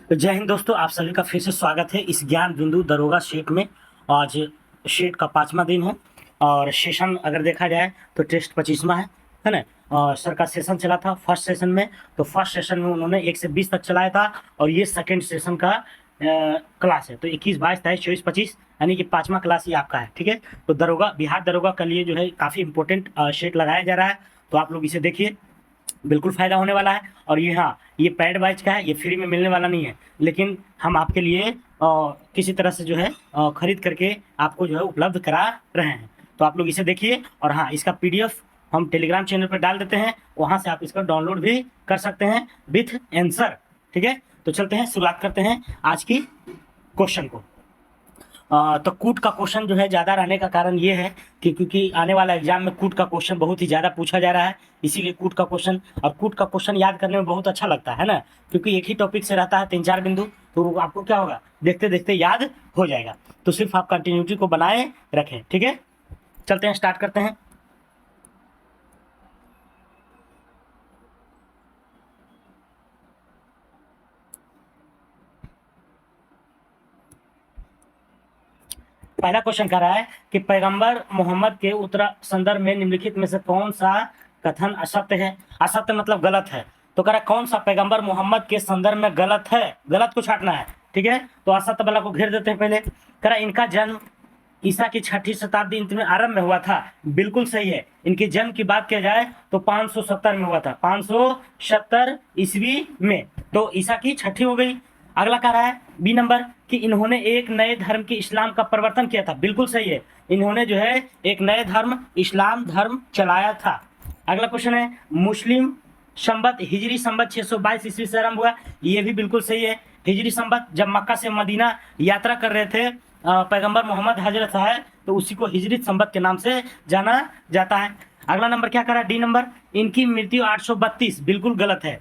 तो जय हिंद दोस्तों, आप सभी का फिर से स्वागत है इस ज्ञान बिंदु दरोगा शेट में। आज शेट का 5वां दिन है और सेशन अगर देखा जाए तो टेस्ट 25वां है ना। और सर का सेशन चला था फर्स्ट सेशन में, तो फर्स्ट सेशन में उन्होंने 1 से 20 तक चलाया था और ये सेकेंड सेशन का क्लास है। तो 21, 22, 23, 24, 25 यानी कि 5वां क्लास ही आपका है। ठीक है, तो दरोगा बिहार दरोगा के लिए जो है काफ़ी इंपॉर्टेंट शेट लगाया जा रहा है, तो आप लोग इसे देखिए, बिल्कुल फ़ायदा होने वाला है। और ये हाँ, ये पेड बैच का है, ये फ्री में मिलने वाला नहीं है, लेकिन हम आपके लिए किसी तरह से जो है खरीद करके आपको जो है उपलब्ध करा रहे हैं। तो आप लोग इसे देखिए, और हाँ, इसका पीडीएफ हम टेलीग्राम चैनल पर डाल देते हैं, वहाँ से आप इसका डाउनलोड भी कर सकते हैं विथ आंसर। ठीक है, तो चलते हैं, शुरुआत करते हैं आज की क्वेश्चन को। तो कूट का क्वेश्चन जो है ज़्यादा रहने का कारण ये है कि क्योंकि आने वाला एग्जाम में कूट का क्वेश्चन बहुत ही ज़्यादा पूछा जा रहा है, इसीलिए कूट का क्वेश्चन। और कूट का क्वेश्चन याद करने में बहुत अच्छा लगता है ना, क्योंकि एक ही टॉपिक से रहता है 3-4 बिंदु, तो आपको क्या होगा, देखते देखते याद हो जाएगा। तो सिर्फ आप कंटिन्यूटी को बनाए रखें। ठीक है, चलते हैं, स्टार्ट करते हैं। पहला क्वेश्चन कह रहा है कि पैगंबर मोहम्मद के उत्तरा संदर्भ में निम्नलिखित में से कौन सा कथन असत्य है। असत्य मतलब गलत है, तो कह रहा है कौन सा पैगंबर मोहम्मद के संदर्भ में गलत है, गलत को छांटना है। ठीक है, तो असत्य वाला को घेर देते हैं पहले। कह रहा है इनका जन्म ईसा की 6वीं शताब्दी ईस्वी में आरंभ में हुआ था, बिल्कुल सही है। इनके जन्म की बात किया जाए तो 570 में हुआ था, 570 ईस्वी में, तो ईसा की 6वीं हो गई। अगला कह रहा है बी नंबर कि इन्होंने एक नए धर्म की इस्लाम का प्रवर्तन किया था, बिल्कुल सही है। इन्होंने जो है एक नए धर्म इस्लाम धर्म चलाया था। अगला क्वेश्चन है मुस्लिम संबत हिजरी संबत 622 ईस्वी से आरंभ हुआ, ये भी बिल्कुल सही है। हिजरी संबत जब मक्का से मदीना यात्रा कर रहे थे पैगंबर मोहम्मद हजरत साहब, तो उसी को हिजरी संबत के नाम से जाना जाता है। अगला नंबर क्या करा, डी नंबर, इनकी मृत्यु 832, बिल्कुल गलत है।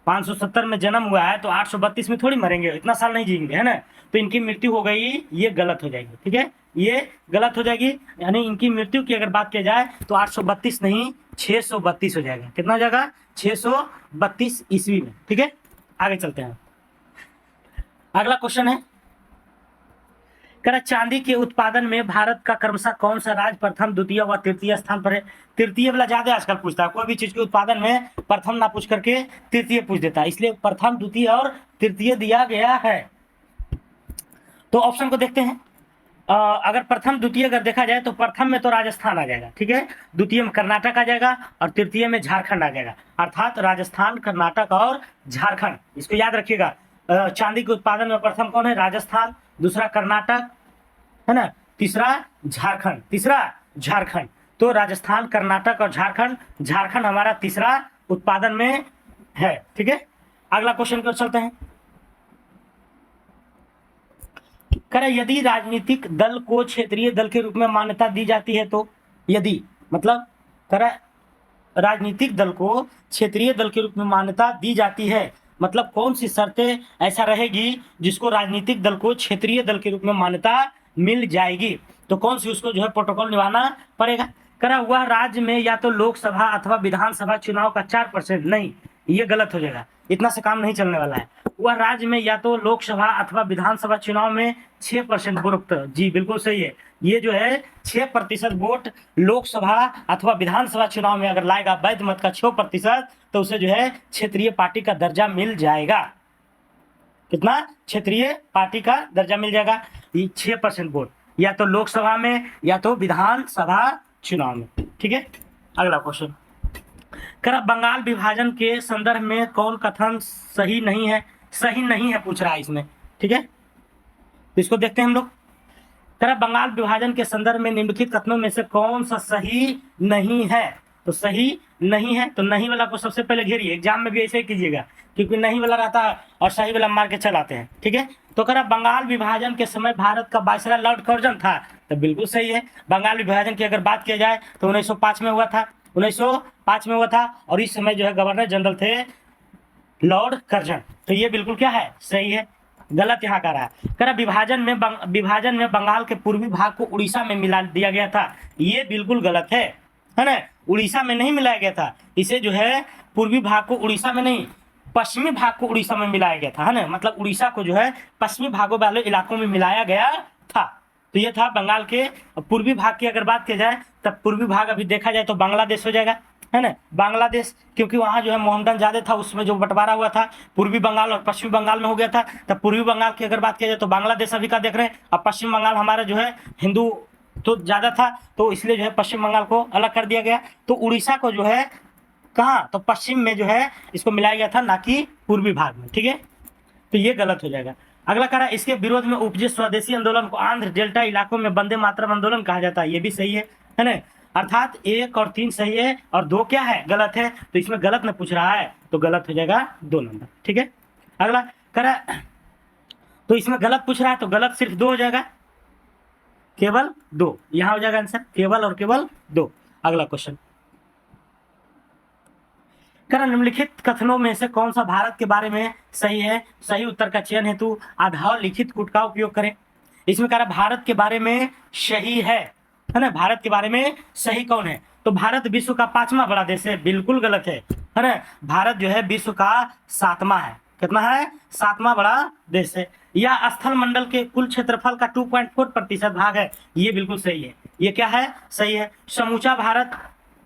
570 में जन्म हुआ है तो 832 में थोड़ी मरेंगे, इतना साल नहीं जिएंगे, है ना। तो इनकी मृत्यु हो गई, ये गलत हो जाएगी। ठीक है, ये गलत हो जाएगी, यानी इनकी मृत्यु की अगर बात किया जाए तो 832 नहीं 632 हो जाएगा। कितना हो जाएगा, 632 ईस्वी में। ठीक है, आगे चलते हैं। अगला क्वेश्चन है, कह चांदी के उत्पादन में भारत का क्रमशः कौन सा राज्य प्रथम, द्वितीय व तृतीय स्थान पर है। तृतीय वाला ज्यादा आजकल पूछता है, कोई भी चीज के उत्पादन में प्रथम ना पूछ करके तृतीय पूछ देता है, इसलिए प्रथम, द्वितीय और तृतीय दिया गया है। तो ऑप्शन को देखते हैं। अगर प्रथम द्वितीय अगर देखा जाए तो प्रथम में तो राजस्थान आ जाएगा, ठीक है, द्वितीय में कर्नाटक आ जाएगा और तृतीय में झारखंड आ जाएगा, अर्थात राजस्थान, कर्नाटक और झारखंड। इसको याद रखिएगा। चांदी के उत्पादन में प्रथम कौन है, राजस्थान, दूसरा कर्नाटक, है ना, तीसरा झारखंड, तीसरा झारखंड। तो राजस्थान, कर्नाटक और झारखंड, झारखंड हमारा तीसरा उत्पादन में है। ठीक है, अगला क्वेश्चन को चलते हैं। करे यदि राजनीतिक दल को क्षेत्रीय दल के रूप में मान्यता दी जाती है तो, यदि मतलब करे राजनीतिक दल को क्षेत्रीय दल के रूप में मान्यता दी जाती है, मतलब कौन सी शर्तें ऐसा रहेगी जिसको राजनीतिक दल को क्षेत्रीय दल के रूप में मान्यता मिल जाएगी, तो कौन सी उसको जो है प्रोटोकॉल निभाना पड़ेगा। करा हुआ राज्य में या तो लोकसभा अथवा विधानसभा चुनाव का 4%, नहीं, ये गलत हो जाएगा, इतना से काम नहीं चलने वाला है। वह राज्य में या तो लोकसभा अथवा विधानसभा चुनाव में 6% वोट, जी बिल्कुल सही है। ये जो है 6% वोट लोकसभा अथवा विधानसभा चुनाव में अगर लाएगा वैध मत का 6%, तो उसे जो है क्षेत्रीय पार्टी का दर्जा मिल जाएगा। कितना, क्षेत्रीय पार्टी का दर्जा मिल जाएगा। 6% वोट या तो लोकसभा में या तो विधानसभा चुनाव में। ठीक है, अगला क्वेश्चन, कर बंगाल विभाजन के संदर्भ में कौन कथन सही नहीं है। सही नहीं है पूछ रहा है इसमें। ठीक है, तो इसको देखते हैं हम लोग। कर बंगाल विभाजन के संदर्भ में निम्नलिखित कथनों में से कौन सा सही नहीं है, तो सही नहीं है, तो नहीं वाला को सबसे पहले घेरिए। एग्जाम में भी ऐसे ही कीजिएगा, क्योंकि नहीं वाला रहता है और सही वाला मार के चलाते हैं। ठीक है, तो कह रहा बंगाल विभाजन के समय भारत का वायसराय लॉर्ड कर्जन था, तो बिल्कुल सही है। बंगाल विभाजन की अगर बात किया जाए तो 1905 में हुआ था, 1905 में हुआ था, और इस समय जो है गवर्नर जनरल थे लॉर्ड कर्जन, तो ये बिल्कुल क्या है, सही है। गलत यहाँ का रहा है। कह रहा विभाजन में बंगाल के पूर्वी भाग को उड़ीसा में मिला दिया गया था, ये बिल्कुल गलत है ना। उड़ीसा में नहीं मिलाया गया था, इसे जो है पूर्वी भाग को उड़ीसा में नहीं, पश्चिमी भाग को उड़ीसा में मिलाया गया था, है ना, मतलब उड़ीसा को जो है पश्चिमी भागों वाले इलाकों में मिलाया गया था। तो ये था बंगाल के पूर्वी भाग की अगर बात की जाए, तब पूर्वी भाग अभी देखा जाए तो बांग्लादेश हो जाएगा, है ना, बांग्लादेश, क्योंकि वहाँ जो है मोहम्मडन ज्यादा था, उसमें जो बंटवारा हुआ था पूर्वी बंगाल और पश्चिमी बंगाल में हो गया था। तब पूर्वी बंगाल की अगर बात की जाए तो बांग्लादेश अभी का देख रहे हैं, अब पश्चिम बंगाल हमारा जो है हिंदू तो ज्यादा था, तो इसलिए जो है पश्चिम बंगाल को अलग कर दिया गया। तो उड़ीसा को जो है कहाँ, तो पश्चिम में जो है इसको मिलाया गया था, ना कि पूर्वी भाग में, ठीक है, तो ये गलत हो जाएगा। अगला कह रहा है इसके विरोध में उपजे स्वदेशी आंदोलन को आंध्र डेल्टा इलाकों में वंदे मातरम आंदोलन कहा जाता है, ये भी सही है ना, अर्थात 1 और 3 सही है और 2 क्या है, गलत है। तो इसमें गलत में पूछ रहा है तो गलत हो जाएगा 2 नंबर, ठीक है। अगला कह रहा है तो इसमें गलत पूछ रहा है तो गलत सिर्फ 2 हो जाएगा, केवल 2 यहां हो जाएगा आंसर, केवल और केवल 2। अगला क्वेश्चन करण निम्नलिखित कथनों में से कौन सा भारत के बारे में सही है, सही उत्तर का चयन हेतु आधार लिखित कूट का उपयोग करें। इसमें कह रहा भारत के बारे में सही है ना, भारत के बारे में सही कौन है, तो भारत विश्व का 5वां बड़ा देश है, बिल्कुल गलत है ना, भारत जो है विश्व का 7वां है, कितना है, 7वां बड़ा देश है। यह स्थल मंडल के कुल क्षेत्रफल का 2.4% भाग है, ये बिल्कुल सही है, ये क्या है, सही है। समूचा भारत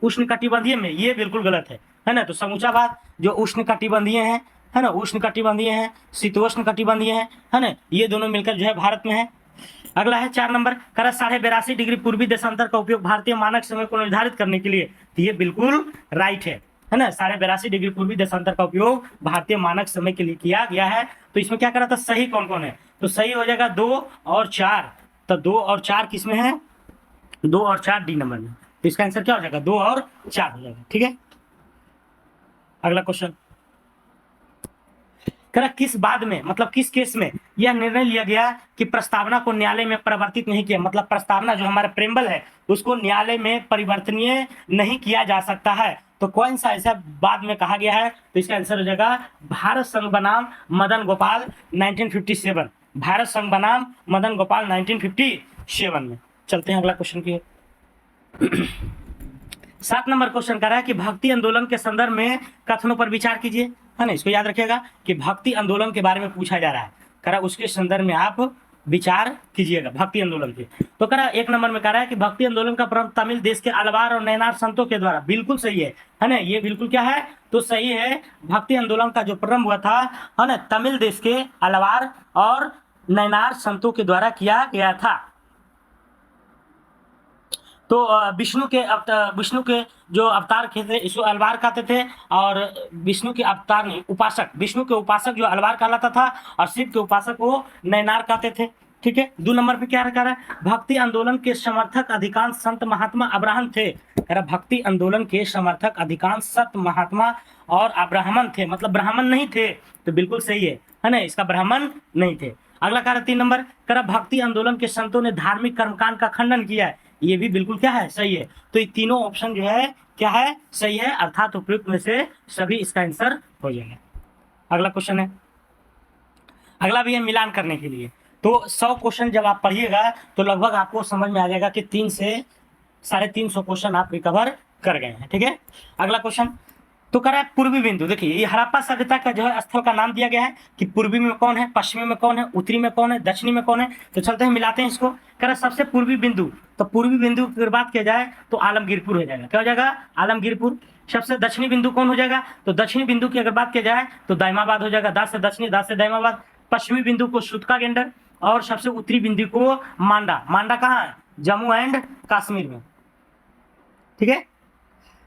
उष्ण कटिबंधीय में, ये बिल्कुल गलत है ना, तो समूचा भारत जो उष्ण कटिबंधीय है ना, उष्ण कटिबंधीय है, शीतोष्ण कटिबंधीय है ना, ये दोनों मिलकर जो है भारत में है। अगला है 4 नंबर, करा 82.5 डिग्री पूर्वी देशांतर का उपयोग भारतीय मानक समय को निर्धारित करने के लिए, तो ये बिल्कुल राइट है ना, 82.5 डिग्री पूर्वी देशांतर का उपयोग भारतीय मानक समय के लिए किया गया है। तो इसमें क्या करा था, सही कौन कौन है, तो सही हो जाएगा 2 और 4, तो 2 और 4 किसमें है, 2 और 4 डी नंबर में, तो इसका आंसर क्या हो जाएगा, 2 और 4 हो जाएगा, ठीक है। अगला क्वेश्चन करा किस बाद में, मतलब किस केस में यह निर्णय लिया गया कि प्रस्तावना को न्यायालय में परिवर्तित नहीं किया, मतलब प्रस्तावना जो हमारा प्रेम्बल है उसको न्यायालय में परिवर्तनीय नहीं किया जा सकता है, तो कौन सा ऐसा बाद में कहा गया है, तो इसका आंसर हो जाएगा भारत संघ बनाम मदन गोपाल 1957, भारत संघ बनाम मदन गोपाल 1957 में। चलते हैं अगला क्वेश्चन की। 7 नंबर क्वेश्चन कर रहा है कि भक्ति आंदोलन के संदर्भ में कथनों पर विचार कीजिए, है ना, इसको याद रखिएगा कि भक्ति आंदोलन के बारे में पूछा जा रहा है, कह रहा उसके संदर्भ में आप विचार कीजिएगा भक्ति आंदोलन के। तो कह रहा 1 नंबर में कह रहा है कि भक्ति आंदोलन का प्रारंभ तमिल देश के अलवार और नयनार संतों के द्वारा, बिल्कुल सही है ना, ये बिल्कुल क्या है, तो सही है, भक्ति आंदोलन का जो प्रारंभ हुआ था, है ना, तमिल देश के अलवार और नयनार संतों के द्वारा किया गया था। तो विष्णु के जो अवतार थे इसको अलवार कहते थे, और विष्णु के अवतार नहीं, उपासक, विष्णु के उपासक जो अलवार कहलाता था और शिव के उपासक को नयनार कहते थे, ठीक है। 2 नंबर पे क्या रखा है, भक्ति आंदोलन के समर्थक अधिकांश संत महात्मा अब्राह्मण थे, भक्ति आंदोलन के समर्थक अधिकांश संत महात्मा और अब्राह्मण थे, मतलब ब्राह्मण नहीं थे, तो बिल्कुल सही है ना, इसका ब्राह्मण नहीं थे। अगला कार्य 3 नंबर करा भक्ति आंदोलन के संतों ने धार्मिक कर्मकांड का खंडन किया है, ये भी बिल्कुल क्या है, सही है। तो ये तीनों ऑप्शन जो है क्या है, सही है, अर्थात उपयुक्त में से सभी इसका आंसर हो जाएगा। अगला क्वेश्चन है, अगला भी है मिलान करने के लिए, तो 100 क्वेश्चन जब आप पढ़िएगा तो लगभग आपको समझ में आ जाएगा कि 3 से 350 क्वेश्चन आप रिकवर कर गए हैं, ठीक है। अगला क्वेश्चन तो कह रहा है पूर्वी बिंदु, देखिए ये हड़प्पा सभ्यता का जो है स्थल का नाम दिया गया है कि पूर्वी में कौन है, पश्चिमी में कौन है, उत्तरी में कौन है, दक्षिणी में कौन है, तो चलते हैं मिलाते हैं इसको। कह रहा है सबसे पूर्वी बिंदु, तो पूर्वी बिंदु की अगर बात किया जाए तो आलमगीरपुर हो जाएगा, क्या हो जाएगा, आलमगीरपुर। सबसे दक्षिणी बिंदु कौन हो जाएगा, तो दक्षिणी बिंदु की अगर बात किया जाए तो दाइमाबाद हो जाएगा, दा से दक्षिणी, दा से दाइमाबाद। पश्चिमी बिंदु को सुतका गेंडर, और सबसे उत्तरी बिंदु को मांडा, मांडा कहाँ है, जम्मू एंड कश्मीर में, ठीक है।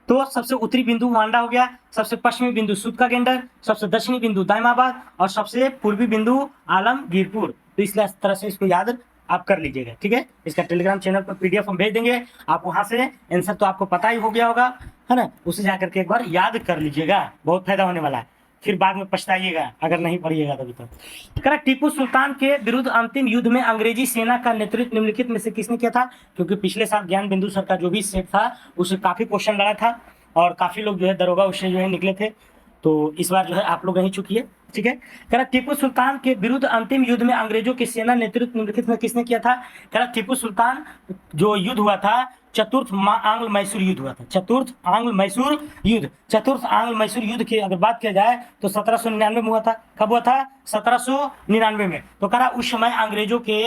तो सबसे उत्तरी बिंदु मांडा हो गया, सबसे पश्चिमी बिंदु सुतका गेंडर, सबसे दक्षिणी बिंदु दाइमाबाद और सबसे पूर्वी बिंदु आलमगीरपुर। तो इस तरह से इसको याद आप कर लीजिएगा, ठीक है। इसका टेलीग्राम चैनल पर PDF हम भेज देंगे, आप वहां से आंसर तो आपको पता ही हो गया होगा, है ना, उसे जाकर के एक बार याद कर लीजिएगा, बहुत फायदा होने वाला है, फिर बाद में पछताइएगा अगर नहीं पढ़िएगा तभी। तो टीपू सुल्तान के विरुद्ध अंतिम युद्ध में अंग्रेजी सेना का नेतृत्व निम्नलिखित में से किसने किया था, क्योंकि पिछले साल ज्ञान बिंदु सर का जो भी सेट था उससे काफी क्वेश्चन लड़ा था और काफी लोग जो है दरोगा उससे जो है निकले थे, तो इस बार जो है आप लोग नहीं चुकिए, ठीक है। कह रहा टीपू सुल्तान के विरुद्ध अंतिम युद्ध में अंग्रेजों की सेना नेतृत्व निम्नलिखित में किसने किया था? कह रहा टीपू सुल्तान जो युद्ध हुआ था चतुर्थ आंग्ल मैसूर युद्ध हुआ था, चतुर्थ आंग्ल मैसूर युद्ध। चतुर्थ आंग्ल मैसूर युद्ध की अगर बात किया जाए तो 1799 में हुआ था। कब हुआ था? 1799 में। तो कह रहा उस समय अंग्रेजों के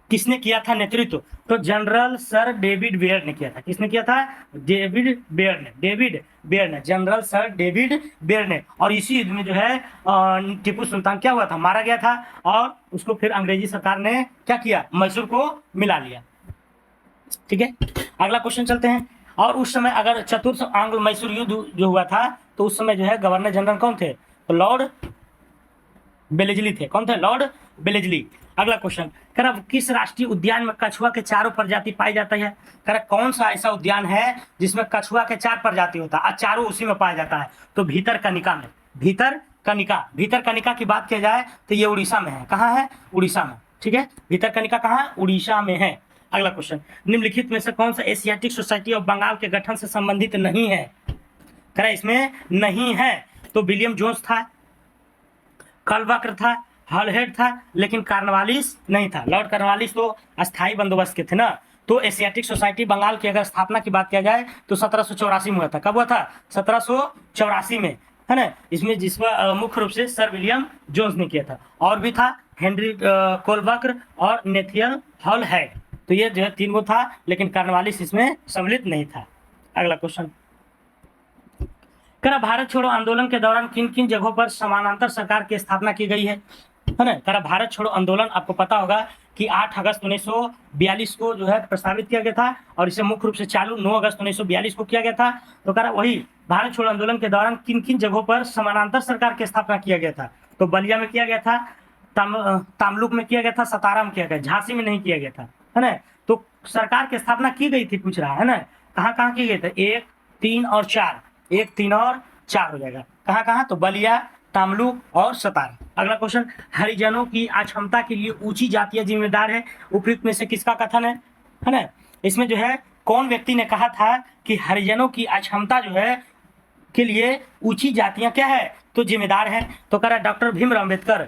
किसने किया था नेतृत्व? तो जनरल सर डेविड बेयर ने किया था। किसने किया था? डेविड बेयर ने, जनरल सर डेविड बेयर ने। और इसी युद्ध में जो है टीपू सुल्तान क्या हुआ था? मारा गया था। और उसको फिर अंग्रेजी सरकार ने क्या किया? मैसूर को मिला लिया। ठीक है, अगला क्वेश्चन चलते हैं। और उस समय अगर चतुर्थ आंग्ल मैसूर युद्ध जो हुआ था तो उस समय जो है गवर्नर जनरल कौन थे? तो लॉर्ड बेलेजली थे। कौन थे? लॉर्ड बेलेजली। अगला क्वेश्चन, कह रहा किस राष्ट्रीय उद्यान में कछुआ के चारों प्रजाति पाई जाता है? कह रहा कौन सा ऐसा उद्यान है जिसमें कछुआ के 4 प्रजाति होता है और चारों उसी में पाया जाता है? तो भीतरकनिका में। भीतरकनिका की बात किया जाए तो ये उड़ीसा में है। कहाँ है? उड़ीसा में। ठीक है, भीतरकनिका कहाँ? उड़ीसा में है। अगला क्वेश्चन, निम्नलिखित में से कौन सा एशियाटिक सोसाइटी ऑफ बंगाल के गठन से संबंधित नहीं है? कह रहा इसमें नहीं है। तो विलियम जोन्स था, कलबक्र था, हॉलहेड था, लेकिन कार्नवालिस नहीं था। लॉर्ड कार्नवालिस तो अस्थायी बंदोबस्त के थे ना। तो एशियाटिक सोसाइटी बंगाल की अगर स्थापना की बात किया जाए तो 1784 में हुआ था। कब हुआ था? 1784 में, है ना। इसमें जिसका मुख्य रूप से सर विलियम जोन्स ने किया था। और भी था हेनरी कोलबक्र और नेथियल हॉलहेड। तो ये जो है 3 वो था, लेकिन कार्नवालिस इसमें सम्मिलित नहीं था। अगला क्वेश्चन, कह भारत छोड़ो आंदोलन के दौरान किन किन जगहों पर समानांतर सरकार की स्थापना की गई है ना। कह भारत छोड़ो आंदोलन आपको पता होगा कि 8 अगस्त 1942 को जो है प्रस्तावित किया गया था और इसे मुख्य रूप से चालू 9 अगस्त 1942 को किया गया था। तो कह वही भारत छोड़ो आंदोलन के दौरान किन किन जगहों पर समानांतर सरकार की स्थापना किया गया था? तो बलिया में किया गया था, तामलुक में किया गया था, सतारा में किया गया, झांसी में नहीं किया गया था, है ना। तो सरकार की स्थापना की गई थी, पूछ रहा है ना। कहाँ कहाँ की गई थी? 1, 3 और 4। 1, 3 और 4 हो जाएगा। कहाँ कहाँ? तो बलिया, तामलुक और सतारा। अगला क्वेश्चन, हरिजनों की अक्षमता के लिए ऊंची जातियां जिम्मेदार है, उपयुक्त में से किसका कथन है ना। इसमें जो है कौन व्यक्ति ने कहा था कि हरिजनों की अक्षमता जो है के लिए ऊंची जातियां क्या है? तो जिम्मेदार है। तो कह रहा डॉक्टर भीमराव अम्बेडकर,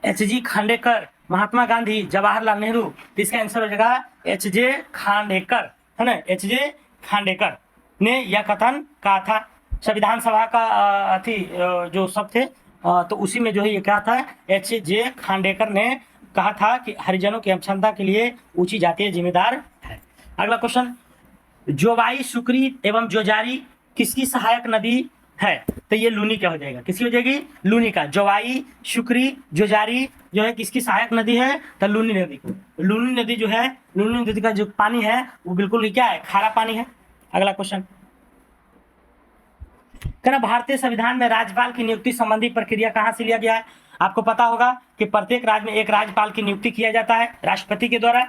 एच.जी. खांडेकर, महात्मा गांधी, जवाहरलाल नेहरू। तो इसका आंसर हो जाएगा एच.जे. खांडेकर, है ना। एच.जे. खांडेकर ने यह कथन कहा था। संविधान सभा का जो सब थे तो उसी में जो है ये क्या था? एच.जे. खांडेकर ने कहा था कि हरिजनों की क्षमता के लिए ऊंची जातीय जिम्मेदार है। अगला क्वेश्चन, जोवाई, सुकरी एवं जोजारी किसकी सहायक नदी है? तो ये लूनी क्या हो जाएगा? किसकी हो जाएगी? लूनी का। जोवाई, शुक्री, जोजारी जो है किसकी सहायक नदी है? तो लूनी नदी को। लूनी नदी जो है, लूनी नदी का जो पानी है वो बिल्कुल ही क्या है? खारा पानी है। अगला क्वेश्चन, कहना भारतीय संविधान में राज्यपाल की नियुक्ति संबंधी प्रक्रिया कहां से लिया गया है? आपको पता होगा कि प्रत्येक राज्य में एक राज्यपाल की नियुक्ति किया जाता है राष्ट्रपति के द्वारा,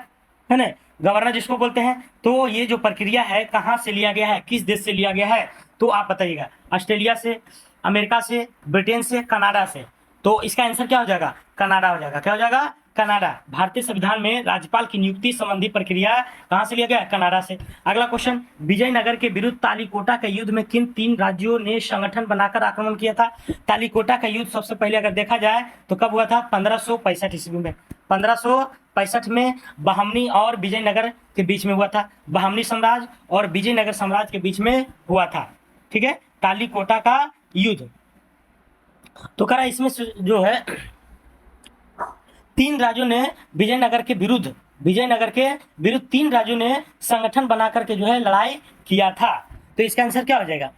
है ना, गवर्नर जिसको बोलते हैं। तो ये जो प्रक्रिया है कहां से लिया गया है? किस देश से लिया गया है? तो आप बताइएगा। ऑस्ट्रेलिया से, अमेरिका से, ब्रिटेन से, कनाडा से। तो इसका आंसर क्या हो जाएगा? कनाडा हो जाएगा। क्या हो जाएगा? कनाडा। भारतीय संविधान में राज्यपाल की नियुक्ति संबंधी प्रक्रिया कहां से लिया गया? कनाडा से। अगला क्वेश्चन, विजयनगर के विरुद्ध तालीकोटा के युद्ध में किन 3 राज्यों ने संगठन बनाकर आक्रमण किया था? तालीकोटा का युद्ध सबसे पहले अगर देखा जाए तो कब हुआ था? 1565 ईस्वी में। 1565 में बहमनी और विजयनगर के बीच में हुआ था। बहमनी साम्राज्य और विजयनगर साम्राज्य के बीच में हुआ था। ठीक है, तालीकोटा का युद्ध। तो कह रहा इसमें जो है 3 राज्यों ने विजयनगर के विरुद्ध 3 राज्यों ने संगठन बना करके जो है लड़ाई किया था। तो इसका आंसर क्या हो जाएगा?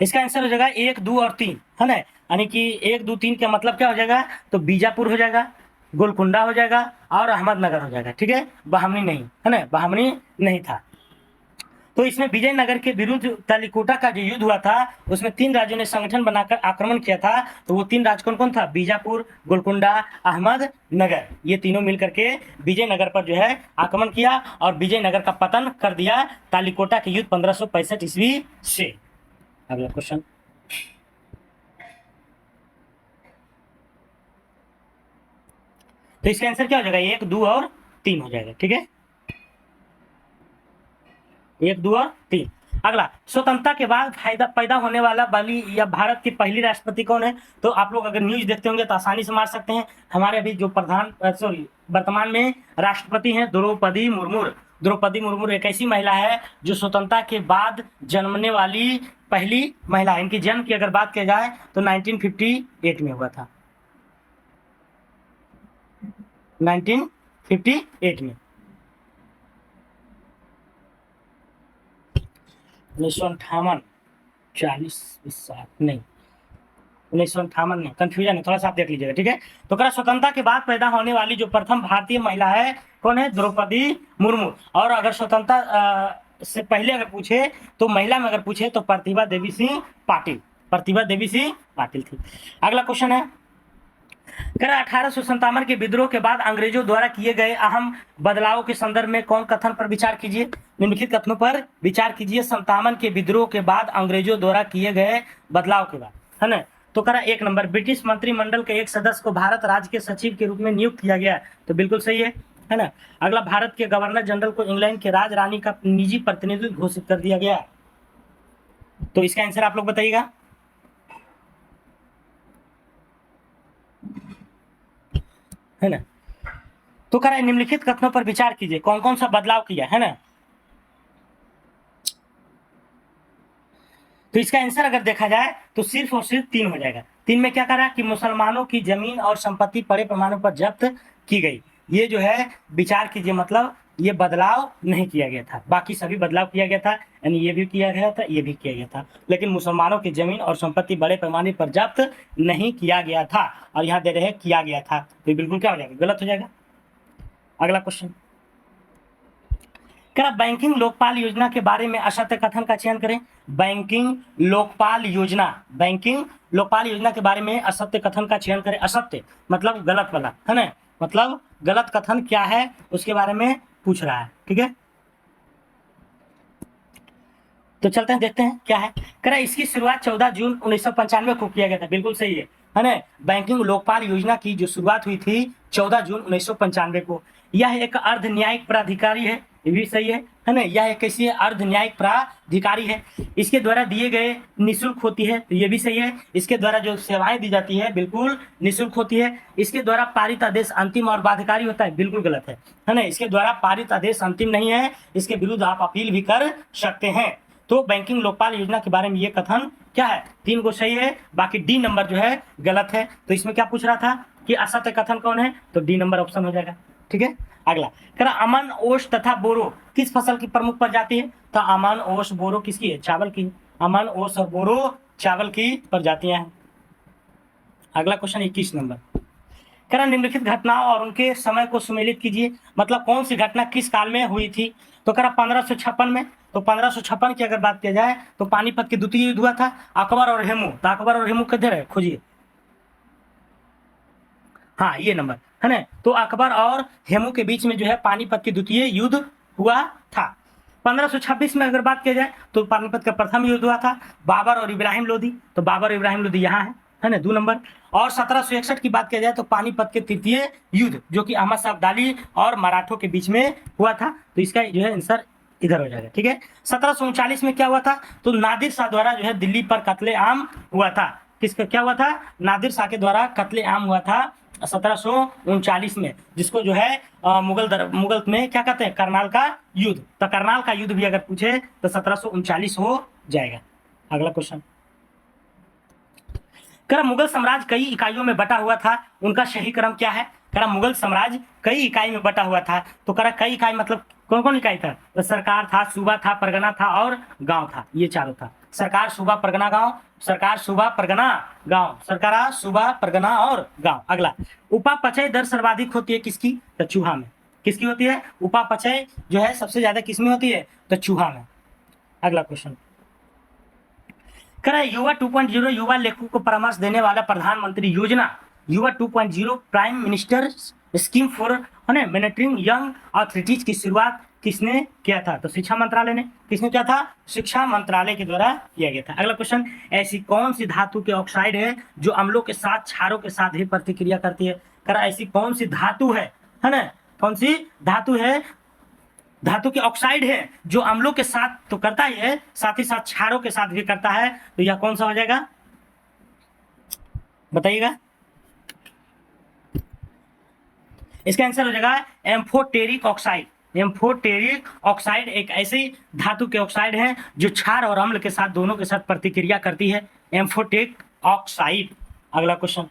इसका आंसर हो जाएगा 1, 2 और 3, है ना। यानी कि 1, 2, 3 का मतलब क्या हो जाएगा? तो बीजापुर हो जाएगा, गोलकुंडा हो जाएगा और अहमदनगर हो जाएगा। ठीक है, बहमनी नहीं, है ना, बहमनी नहीं था। तो इसमें विजयनगर के विरुद्ध तालीकोटा का जो युद्ध हुआ था उसमें 3 राज्यों ने संगठन बनाकर आक्रमण किया था। तो वो 3 राज्य कौन कौन था? बीजापुर, गोलकुंडा, अहमदनगर। ये तीनों मिलकर के विजयनगर पर जो है आक्रमण किया और विजयनगर का पतन कर दिया तालीकोटा के युद्ध 1565 ईस्वी से। अगला क्वेश्चन, तो इसका आंसर क्या हो जाएगा? 1, 2 और 3 हो जाएगा। ठीक है, 1, 2 और 3। अगला, स्वतंत्रता के बाद पैदा होने वाली या भारत की पहली राष्ट्रपति कौन है? तो आप लोग अगर न्यूज देखते होंगे तो आसानी से मार सकते हैं। हमारे अभी जो वर्तमान में राष्ट्रपति हैं द्रौपदी मुर्मू। द्रौपदी मुर्मू एक ऐसी महिला है जो स्वतंत्रता के बाद जन्मने वाली पहली महिला। इनकी जन्म की अगर बात की जाए तो 1958 में हुआ था, 1958 में। 1958 नहीं, 1958 में कंफ्यूजन है, थोड़ा सा आप देख लीजिएगा, ठीक है। तो करा स्वतंत्रता के बाद पैदा होने वाली जो प्रथम भारतीय महिला है कौन है? द्रौपदी मुर्मू। और अगर स्वतंत्रता से पहले अगर पूछे तो महिला में अगर पूछे तो प्रतिभा देवी सिंह पाटिल, प्रतिभा देवी सिंह पाटिल थी। अगला क्वेश्चन है, 1857 के विद्रोह के बाद अंग्रेजों द्वारा किए गए अहम बदलावों के संदर्भ में कौन कथन पर विचार कीजिए? निम्नलिखित कथनों पर विचार कीजिए। 57 के विद्रोह के बाद अंग्रेजों द्वारा किए गए बदलाव के बाद, है ना। तो करा 1 नंबर, ब्रिटिश मंत्रिमंडल के एक सदस्य को भारत राज्य के सचिव के रूप में नियुक्त किया गया, तो बिल्कुल सही है ना। अगला, भारत के गवर्नर जनरल को इंग्लैंड के राज रानी का निजी प्रतिनिधि घोषित कर दिया गया, तो इसका आंसर आप लोग बताइएगा। है ना। तो करा निम्नलिखित कथनों पर विचार कीजिए, कौन कौन सा बदलाव किया, है ना। तो इसका आंसर अगर देखा जाए तो सिर्फ और सिर्फ 3 हो जाएगा। 3 में क्या करा कि मुसलमानों की जमीन और संपत्ति बड़े पैमाने पर जब्त की गई। ये जो है विचार कीजिए, मतलब ये बदलाव नहीं किया गया था, बाकी सभी बदलाव किया गया था, यानी ये भी किया गया था, ये भी किया गया था, लेकिन मुसलमानों की जमीन और संपत्ति बड़े पैमाने पर जब्त नहीं किया गया था। और यहाँ दे रहे हैं किया गया था, तो बिल्कुल क्या हो जाएगा? गलत हो जाएगा। अगला क्वेश्चन, क्या बैंकिंग लोकपाल योजना के बारे में असत्य कथन का चयन करें? बैंकिंग लोकपाल योजना, बैंकिंग लोकपाल योजना के बारे में असत्य कथन का चयन करें। असत्य मतलब गलत वाला, है ना, मतलब गलत कथन क्या है उसके बारे में पूछ रहा है, ठीक है। तो चलते हैं देखते हैं क्या है। कह इसकी शुरुआत 14 जून 1995 को किया गया था, बिल्कुल सही है ना। बैंकिंग लोकपाल योजना की जो शुरुआत हुई थी 14 जून 1995 को। यह एक अर्ध न्यायिक प्राधिकारी है, ये भी सही है ना। यह एक कैसी है? अर्ध न्यायिक प्राधिकारी है। इसके द्वारा दिए गए निःशुल्क होती है, तो ये भी सही है। इसके द्वारा जो सेवाएं दी जाती है बिल्कुल निःशुल्क होती है। इसके द्वारा पारित आदेश अंतिम और बाध्यकारी होता है, बिल्कुल गलत है ना। इसके द्वारा पारित आदेश अंतिम नहीं है, इसके विरुद्ध आप अपील भी कर सकते हैं। तो बैंकिंग लोकपाल योजना के बारे में ये कथन क्या है? 3 को सही है, बाकी डी नंबर जो है गलत है। तो इसमें क्या पूछ रहा था कि असत्य कथन कौन है? तो डी नंबर ऑप्शन हो जाएगा, ठीक है। अगला, कह रहा अमन, ओश तथा बोरो किस फसल की प्रमुख प्रजाति है? तो अमन, ओश, बोरो किसकी है? चावल की। अमन, ओश और बोरो चावल की प्रजातियां हैं। अगला क्वेश्चन 21 नंबर, कह रहा निम्नलिखित घटनाओं और उनके समय को सुमेलित कीजिए, मतलब कौन सी घटना किस काल में हुई थी? तो कह रहा 1556 में। तो 1556 की अगर बात किया जाए तो पानीपत के द्वितीय युद्ध हुआ था। अकबर और हेमू, तो अकबर और हेमू किधर है? खोजिए। हाँ, ये नंबर है ना। तो अकबर और हेमू के बीच में जो है पानीपत के द्वितीय युद्ध हुआ था। 1526 में अगर बात किया जाए तो पानीपत का प्रथम युद्ध हुआ था। बाबर और इब्राहिम लोदी, तो बाबर और इब्राहिम लोदी यहाँ है ना, 2 नंबर। और 1761 की बात किया जाए तो पानीपत के तृतीय युद्ध जो कि अहमद शाह अब्दाली और मराठों के बीच में हुआ था, तो इसका जो है आंसर इधर हो जाएगा, ठीक है। 1739 में क्या हुआ था? तो नादिर शाह द्वारा जो है दिल्ली पर कत्लेआम हुआ था। किसका क्या हुआ था? नादिर शाह के द्वारा कत्लेआम हुआ था 1739 में, जिसको जो है मुगल में क्या कहते हैं? करनाल का युद्ध। तो करनाल का युद्ध भी अगर पूछे तो 1739 हो जाएगा। अगला क्वेश्चन, कह मुगल साम्राज्य कई इकाइयों में बटा हुआ था, उनका सही क्रम क्या है? कह मुगल साम्राज्य कई इकाई में बटा हुआ था। तो कह कई इकाई मतलब कौन कौन इकाई था? तो सरकार था, सूबा था, परगना था और गांव था, ये चारों था। सरकार, सूबा, परगना, गांव। सरकार, सूबा, परगना, गांव। सरकार, सूबा, परगना और गांव। अगला, उपापचय दर सर्वाधिक होती है किसकी? तो चूहा में। किसकी होती है? उपापचय जो है सबसे ज्यादा किसमें होती है? तो चूहा में। अगला क्वेश्चन, कह युवा 2.0 युवा लेखकों को परामर्श देने वाला प्रधानमंत्री योजना युवा 2.0 prime minister scheme for mentoring young authorities की शुरुआत किसने किया था? तो शिक्षा मंत्रालय ने। किसने किया था? शिक्षा मंत्रालय के द्वारा किया गया था। अगला क्वेश्चन, ऐसी कौन सी धातु के ऑक्साइड है जो अम्लों के साथ, क्षारों के साथ ही प्रतिक्रिया करती है? कह ऐसी कौन सी धातु है ना, कौन सी धातु है धातु के ऑक्साइड है जो अम्लों के साथ तो करता ही है, साथ ही साथ क्षारों के साथ भी करता है, तो यह कौन सा हो जाएगा बताइएगा? इसका आंसर हो जाएगा एम्फोटेरिक ऑक्साइड। एम्फोटेरिक ऑक्साइड एक ऐसी धातु के ऑक्साइड है जो क्षार और अम्ल के साथ दोनों के साथ प्रतिक्रिया करती है, एम्फोटेरिक ऑक्साइड। अगला क्वेश्चन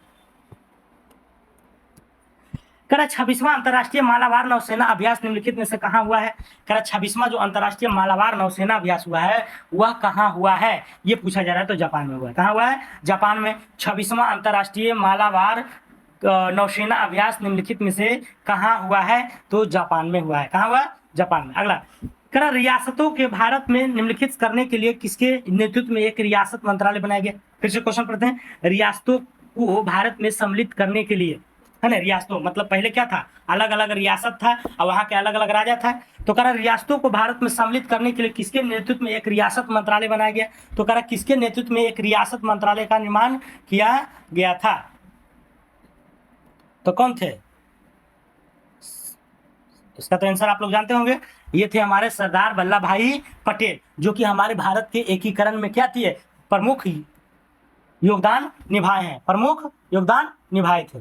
करा 26वां अंतर्राष्ट्रीय मालाबार नौसेना अभ्यास निम्नलिखित में से कहां हुआ है? करा 26वां जो अंतर्राष्ट्रीय मालाबार नौसेना अभ्यास हुआ है वह कहां हुआ है, ये पूछा जा रहा है। तो जापान में हुआ है। कहां हुआ है? जापान में। 26वां अंतर्राष्ट्रीय मालाबार नौसेना अभ्यास निम्नलिखित में से कहां हुआ है? तो जापान में हुआ है। कहां हुआ? जापान में। अगला करा रियासतों के भारत में निम्नलिखित करने के लिए किसके नेतृत्व में एक रियासत मंत्रालय बनाया गया? फिर से क्वेश्चन पढ़ते हैं। रियासतों को भारत में सम्मिलित करने के लिए, है ना, रियासतों मतलब पहले क्या था, अलग अलग रियासत था और वहां के अलग अलग राजा था। तो करा रियासतों को भारत में सम्मिलित करने के लिए किसके नेतृत्व में एक रियासत मंत्रालय बनाया गया? तो करा किसके नेतृत्व में एक रियासत मंत्रालय का निर्माण किया गया था? तो कौन थे? इसका तो आंसर आप लोग जानते होंगे। ये थे हमारे सरदार वल्लभ भाई पटेल, जो कि हमारे भारत के एकीकरण में क्या थी, प्रमुख योगदान निभाए हैं, प्रमुख योगदान निभाए थे।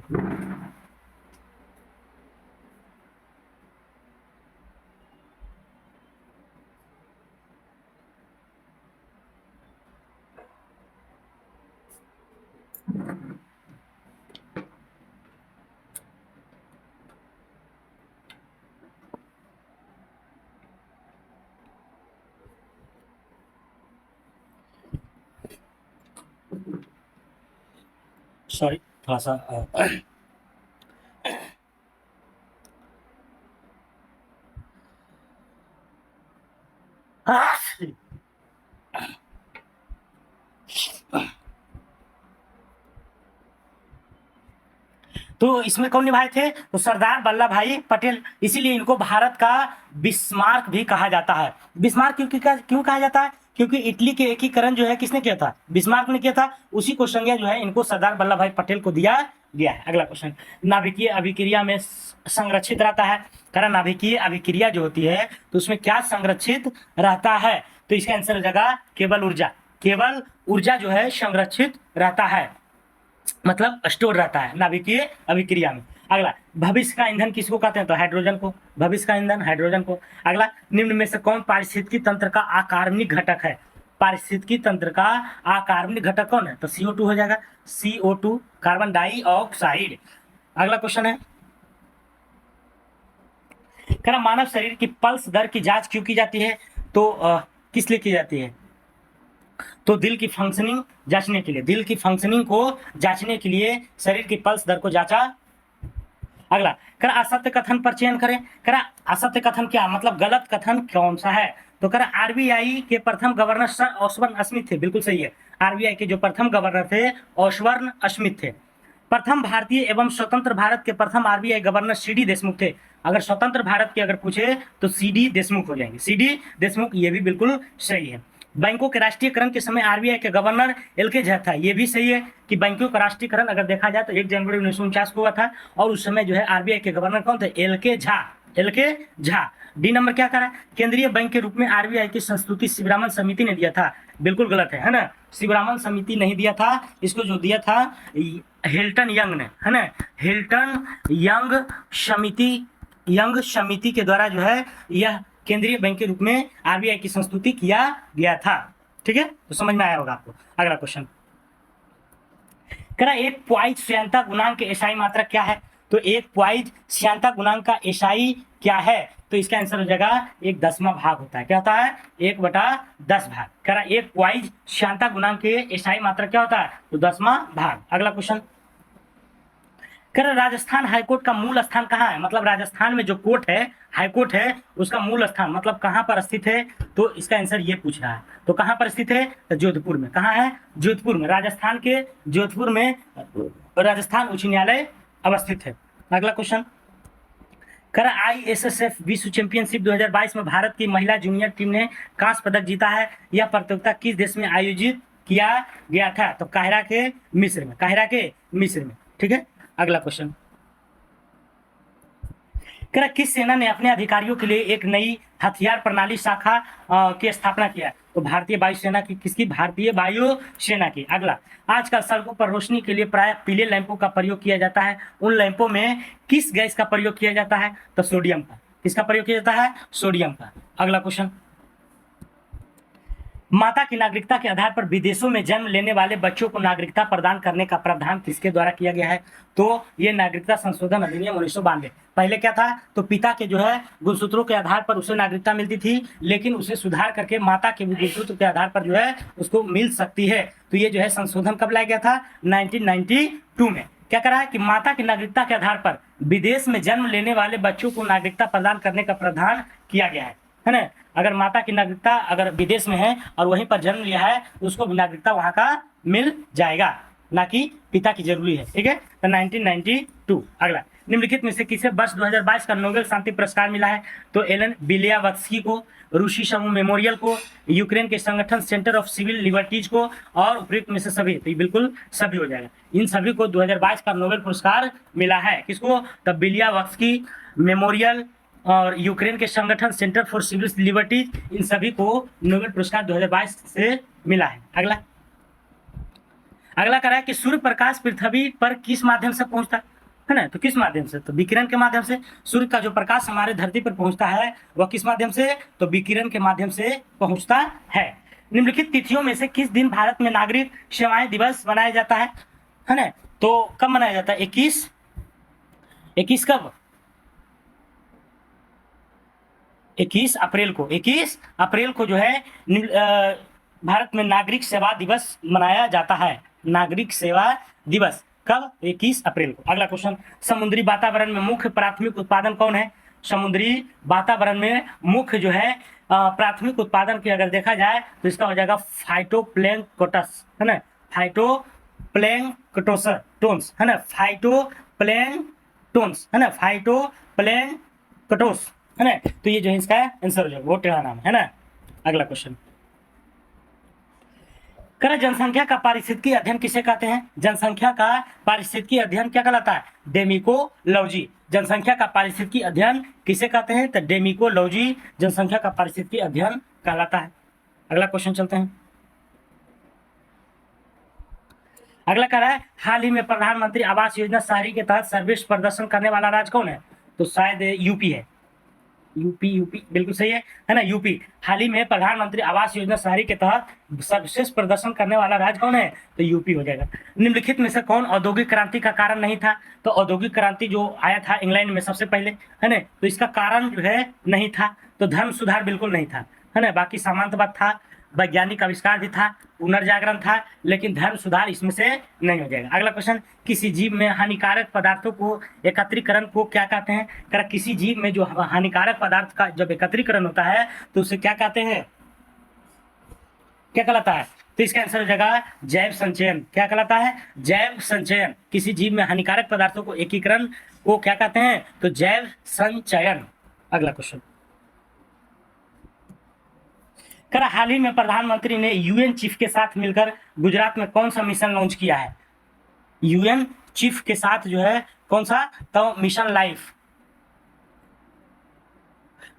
सॉरी थोड़ा सा तो इसमें कौन निभाए थे? तो सरदार वल्लभ भाई पटेल। इसीलिए इनको भारत का बिस्मार्क भी कहा जाता है। बिस्मार्क क्यों कहा जाता है? क्योंकि इटली के एकीकरण जो है किसने किया था? बिस्मार्क ने किया था। उसी को संज्ञा जो है इनको सरदार वल्लभ भाई पटेल को दिया गया है। अगला क्वेश्चन नाभिकीय अभिक्रिया में संरक्षित रहता है। करा नाभिकीय अभिक्रिया जो होती है तो उसमें क्या संरक्षित रहता है? तो इसका आंसर हो जाएगा केवल ऊर्जा। केवल ऊर्जा जो है संरक्षित रहता है, मतलब स्टोर रहता है नाभिकीय अभिक्रिया में। अगला भविष्य का ईंधन किसको कहते हैं? तो हाइड्रोजन को। भविष्य का ईंधन हाइड्रोजन को। अगला निम्न में से कौन पारिस्थितिकी तंत्र का आकार्बनिक घटक है? पारिस्थितिकी तंत्र का आकार्बनिक घटक कौन है? तो CO2 हो जाएगा। CO2 carbon dioxide. अगला क्वेश्चन है करा मानव शरीर की पल्स दर की जांच क्यों की जाती है? तो किस लिए की जाती है? तो दिल की फंक्शनिंग जांचने के लिए। दिल की फंक्शनिंग को जांचने के लिए शरीर की पल्स दर को जांचा। अगला करा असत्य कथन पर चयन करें। करा असत्य कथन क्या मतलब गलत कथन कौन सा है? तो करा RBI के प्रथम गवर्नर सर ओसबर्न स्मिथ थे। बिल्कुल सही है। RBI के जो प्रथम गवर्नर थे ओसबर्न स्मिथ थे। प्रथम भारतीय एवं स्वतंत्र भारत के प्रथम RBI गवर्नर CD देशमुख थे। अगर स्वतंत्र भारत के अगर पूछे तो CD देशमुख हो जाएंगे। CD देशमुख, ये भी बिल्कुल सही है। बैंकों के राष्ट्रीयकरण के समय RBI के गवर्नर LK झा था। ये भी सही है कि बैंकों का राष्ट्रीयकरण अगर देखा जाए तो 1 जनवरी 1949 को हुआ था और उस समय जो है RBI के गवर्नर कौन थे? LK Jha. LK Jha. D number क्या करा? केंद्रीय बैंक के रूप में RBI की संस्तुति शिवरामन समिति ने दिया था। बिल्कुल गलत है ना? शिवरामन समिति नहीं दिया था, इसको जो दिया था हिल्टन यंग ने, है ना? हिल्टन यंग समिति के द्वारा जो है यह केंद्रीय बैंक के रूप में RBI की संस्तुति किया गया था। ठीक है, तो समझ में आया होगा आपको। अगला क्वेश्चन करा एक पॉइज श्यानता गुणांक के एसआई मात्रक क्या है? तो एक पॉइज श्यानता गुणांक का एसआई क्या है? तो इसका आंसर हो जाएगा 1/10 भाग होता है। क्या होता है? 1/10 भाग। करा एक पॉइज श्यानता गुणांक के एसआई मात्रक क्या होता है? तो 10वां भाग। अगला क्वेश्चन करा राजस्थान हाईकोर्ट का मूल स्थान कहाँ है? मतलब राजस्थान में जो कोर्ट है, हाईकोर्ट है, उसका मूल स्थान मतलब कहाँ पर स्थित है? तो इसका आंसर ये पूछ रहा है। तो कहाँ पर स्थित है? तो जोधपुर में। कहाँ है? जोधपुर में। राजस्थान के जोधपुर में राजस्थान उच्च न्यायालय अवस्थित है। अगला क्वेश्चन करा ISSF विश्व चैंपियनशिप 2022 में भारत की महिला जूनियर टीम ने कांस्य पदक जीता है। यह प्रतियोगिता किस देश में आयोजित किया गया था? तो काहिरा के मिस्र में। काहिरा के मिस्र में। ठीक है, अगला क्वेश्चन कह रहा किस सेना ने अपने अधिकारियों के लिए एक नई हथियार प्रणाली शाखा की स्थापना किया? तो भारतीय वायुसेना की। किसकी? भारतीय वायु सेना की। अगला, आजकल सड़कों पर रोशनी के लिए प्राय पीले लैंपों का प्रयोग किया जाता है। उन लैंपों में किस गैस का प्रयोग किया जाता है? तो सोडियम का। किसका प्रयोग किया जाता है? सोडियम का। अगला क्वेश्चन, माता की नागरिकता के आधार पर विदेशों में जन्म लेने वाले बच्चों को नागरिकता प्रदान करने का प्रावधान किसके द्वारा किया गया है? तो ये नागरिकता संशोधन अधिनियम 1992। पहले क्या था? तो पिता के जो है गुणसूत्रों के आधार पर उसे नागरिकता मिलती थी, लेकिन उसे सुधार करके माता के गुणसूत्र के आधार पर जो है उसको मिल सकती है। तो ये जो है संशोधन कब लाया गया था? 1992 में। क्या करा है कि माता की नागरिकता के आधार पर विदेश में जन्म लेने वाले बच्चों को नागरिकता प्रदान करने का प्रावधान किया गया है ना? अगर माता की नागरिकता अगर विदेश में है और वहीं पर जन्म लिया है तो उसको भी नागरिकता वहां का मिल जाएगा, ना कि पिता की जरूरी है। ठीक है, तो 1992। अगला, निम्नलिखित में से किसे वर्ष 2022 का नोबेल शांति पुरस्कार मिला है? तो एलन बिलियावत्स्की को, रूसी समूह मेमोरियल को, यूक्रेन के संगठन सेंटर ऑफ सिविल लिबर्टीज को, और उपयुक्त में से सभी। तो ये बिल्कुल सभी हो जाएगा। इन सभी को 2022 का नोबेल पुरस्कार मिला है। किसको? तो बिलियावत्स्की, मेमोरियल और यूक्रेन के संगठन सेंटर फॉर सिविल लिबर्टीज, इन सभी को नोबेल पुरस्कार 2022 से मिला है। अगला कह रहा है कि सूर्य प्रकाश पृथ्वी पर किस माध्यम से पहुंचता है ना? तो किस माध्यम से? तो विकिरण के माध्यम से। सूर्य का जो प्रकाश हमारे धरती पर पहुंचता है वह किस माध्यम से? तो विकिरण के माध्यम से पहुंचता है। निम्नलिखित तिथियों में से किस दिन भारत में नागरिक सेवाएं दिवस मनाया जाता है ना? तो कब मनाया जाता है? 21 कब? 21 अप्रैल को। 21 अप्रैल को जो है भारत में नागरिक सेवा दिवस मनाया जाता है। नागरिक सेवा दिवस कब? 21 अप्रैल को। अगला क्वेश्चन, समुद्री वातावरण में मुख्य प्राथमिक उत्पादन कौन है? समुद्री वातावरण में मुख्य जो है प्राथमिक उत्पादन की अगर देखा जाए तो इसका हो जाएगा फाइटोप्लैंक्टोनस, है ना? फाइटोप्लैंक्टोन्स, है ना? फाइटोप्लैंक्टोन्स, है ना? फाइटोप्लैंक्टोस, है ना? तो ये जो है इसका आंसर हो जाएगा, वो टेढ़ा नाम है ना। अगला क्वेश्चन, कर जनसंख्या का पारिस्थितिकी अध्ययन किसे कहते हैं? जनसंख्या का पारिस्थितिकी अध्ययन क्या कहलाता है? डेमिकोलॉजी। जनसंख्या का पारिस्थितिकी अध्ययन किसे कहते हैं? तो डेमिकोलॉजी जनसंख्या का पारिस्थितिकी अध्ययन कहलाता है। अगला क्वेश्चन चलते हैं। अगला कह रहा है हाल ही में प्रधानमंत्री आवास योजना शहरी के तहत सर्वश्रेष्ठ प्रदर्शन करने वाला राज्य कौन है? तो शायद यूपी है। यूपी बिल्कुल सही है ना? यूपी। हाल ही में प्रधानमंत्री आवास योजना शहरी के तहत सर्वश्रेष्ठ प्रदर्शन करने वाला राज्य कौन है? तो यूपी हो जाएगा। निम्नलिखित में से कौन औद्योगिक क्रांति का कारण नहीं था? तो औद्योगिक क्रांति जो आया था इंग्लैंड में सबसे पहले, है ना? तो इसका कारण जो है नहीं था। तो धर्म सुधार बिल्कुल नहीं था, है ना? बाकी सामंतवाद था, वैज्ञानिक आविष्कार भी था, पुनर्जागरण था, लेकिन धर्म सुधार इसमें से नहीं हो जाएगा। अगला क्वेश्चन, किसी जीव में हानिकारक पदार्थों को एकत्रीकरण को क्या कहते हैं? कर किसी जीव में जो हानिकारक पदार्थ का जब एकत्रीकरण होता है तो उसे क्या कहते हैं? क्या कहलाता है? तो इसका आंसर हो जाएगा जैव संचयन। क्या कहलाता है? जैव संचयन। किसी जीव में हानिकारक पदार्थों को एकीकरण को क्या कहते हैं? तो जैव संचयन। अगला क्वेश्चन, कर हाल ही में प्रधानमंत्री ने यूएन चीफ के साथ मिलकर गुजरात में कौन सा मिशन लॉन्च किया है? यूएन चीफ के साथ जो है कौन सा? तो मिशन लाइफ।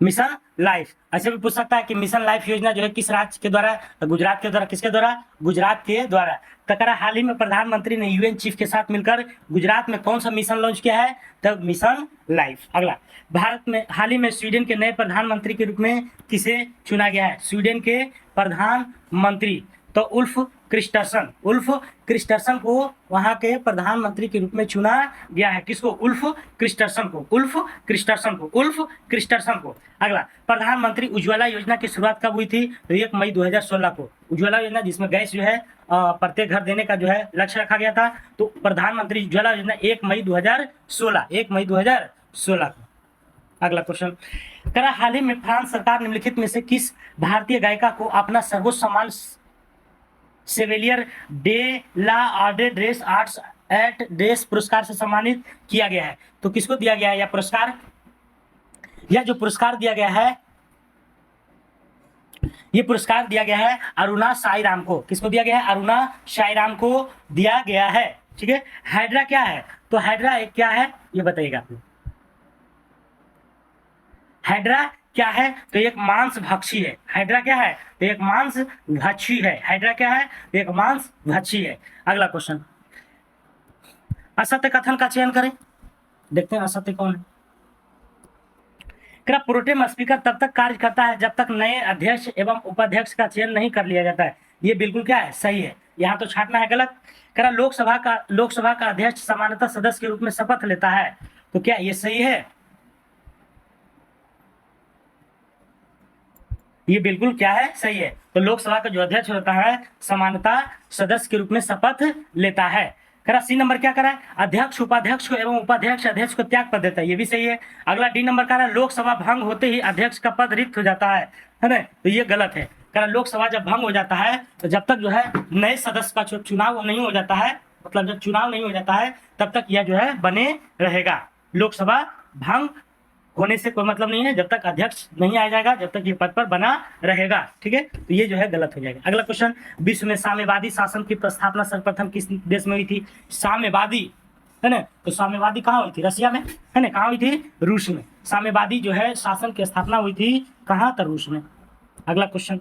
Mission life. ऐसे भी पूछ सकता है कि मिशन लाइफ योजना जो है किस राज्य के द्वारा? गुजरात के द्वारा। किसके द्वारा? गुजरात के द्वारा। तो करा हाल ही में प्रधानमंत्री ने यूएन चीफ के साथ मिलकर गुजरात में कौन सा मिशन लॉन्च किया है? तो मिशन लाइफ। अगला, भारत में हाल ही में स्वीडन के नए प्रधानमंत्री के रूप में किसे चुना गया है? स्वीडन के प्रधानमंत्री तो उल्फ क्रिस्टर्सन को वहां के प्रधानमंत्री के रूप में चुना गया है। किसको? उल्फ क्रिस्टर्सन को। अगला, प्रधानमंत्री उज्ज्वला योजना की शुरुआत कब हुई थी? तो 1 मई 2016 को। उज्ज्वला योजना जिसमें गैस जो है प्रत्येक घर देने का जो है लक्ष्य रखा गया था, तो प्रधानमंत्री उज्ज्वला योजना 1 मई 2016 को। अगला क्वेश्चन, करा हाल ही में फ्रांस सरकार निम्नलिखित में से किस भारतीय गायिका को अपना सर्वोच्च सम्मान Chevalier de la Ordre des Arts et ड्रेस पुरस्कार से सम्मानित किया गया है? तो किसको दिया गया है यह पुरस्कार? यह जो पुरस्कार दिया गया है, ये पुरस्कार दिया गया है अरुणा साईराम को। किसको दिया गया है? अरुणा साईराम को दिया गया है। ठीक है। हाइड्रा क्या है? तो हाइड्रा एक क्या है ये बताइएगा आप। हाइड्रा क्या है? तो एक मांस भक्षी है। हाइड्रा क्या है? तो एक मांस भक्षी है। हाइड्रा क्या है? तो एक मांस भक्षी है। अगला क्वेश्चन, असत्य कथन का चयन करें। देखते हैं असत्य कौन है। प्रोटेम स्पीकर तब तक कार्य करता है जब तक नए अध्यक्ष एवं उपाध्यक्ष का चयन नहीं कर लिया जाता है। ये बिल्कुल क्या है? सही है। यहाँ तो छाटना है गलत। लोकसभा का अध्यक्ष सामान्यतः सदस्य के रूप में शपथ लेता है, तो क्या ये सही है? ये बिल्कुल क्या है? सही है। तो लोकसभा का जो अध्यक्ष होता है सामान्यतः सदस्य के रूप में शपथ लेता है। करा सी नंबर क्या करा है? अध्यक्ष उपाध्यक्ष को एवं उपाध्यक्ष अध्यक्ष को त्याग पद देता है। ये भी सही है। अगला डी नंबर कह रहा है लोकसभा भंग होते ही अध्यक्ष का पद रिक्त हो जाता है ना? तो ये गलत है। कह लोकसभा जब भंग हो जाता है तो जब तक जो है नए सदस्य का चुनाव नहीं हो जाता है, मतलब जब चुनाव नहीं हो जाता है तब तक यह जो है बने रहेगा। लोकसभा भंग होने से कोई मतलब नहीं है, जब तक अध्यक्ष नहीं आ जाएगा जब तक ये पद पर बना रहेगा। ठीक है, तो ये जो है गलत हो जाएगा। अगला क्वेश्चन, विश्व में साम्यवादी शासन की प्रस्थापना सर्वप्रथम किस देश में हुई थी? साम्यवादी है ना? तो साम्यवादी कहाँ हुई थी? रशिया में है ना? कहाँ हुई थी? रूस में। साम्यवादी जो है शासन की स्थापना हुई थी कहाँ? तो रूस में। अगला क्वेश्चन,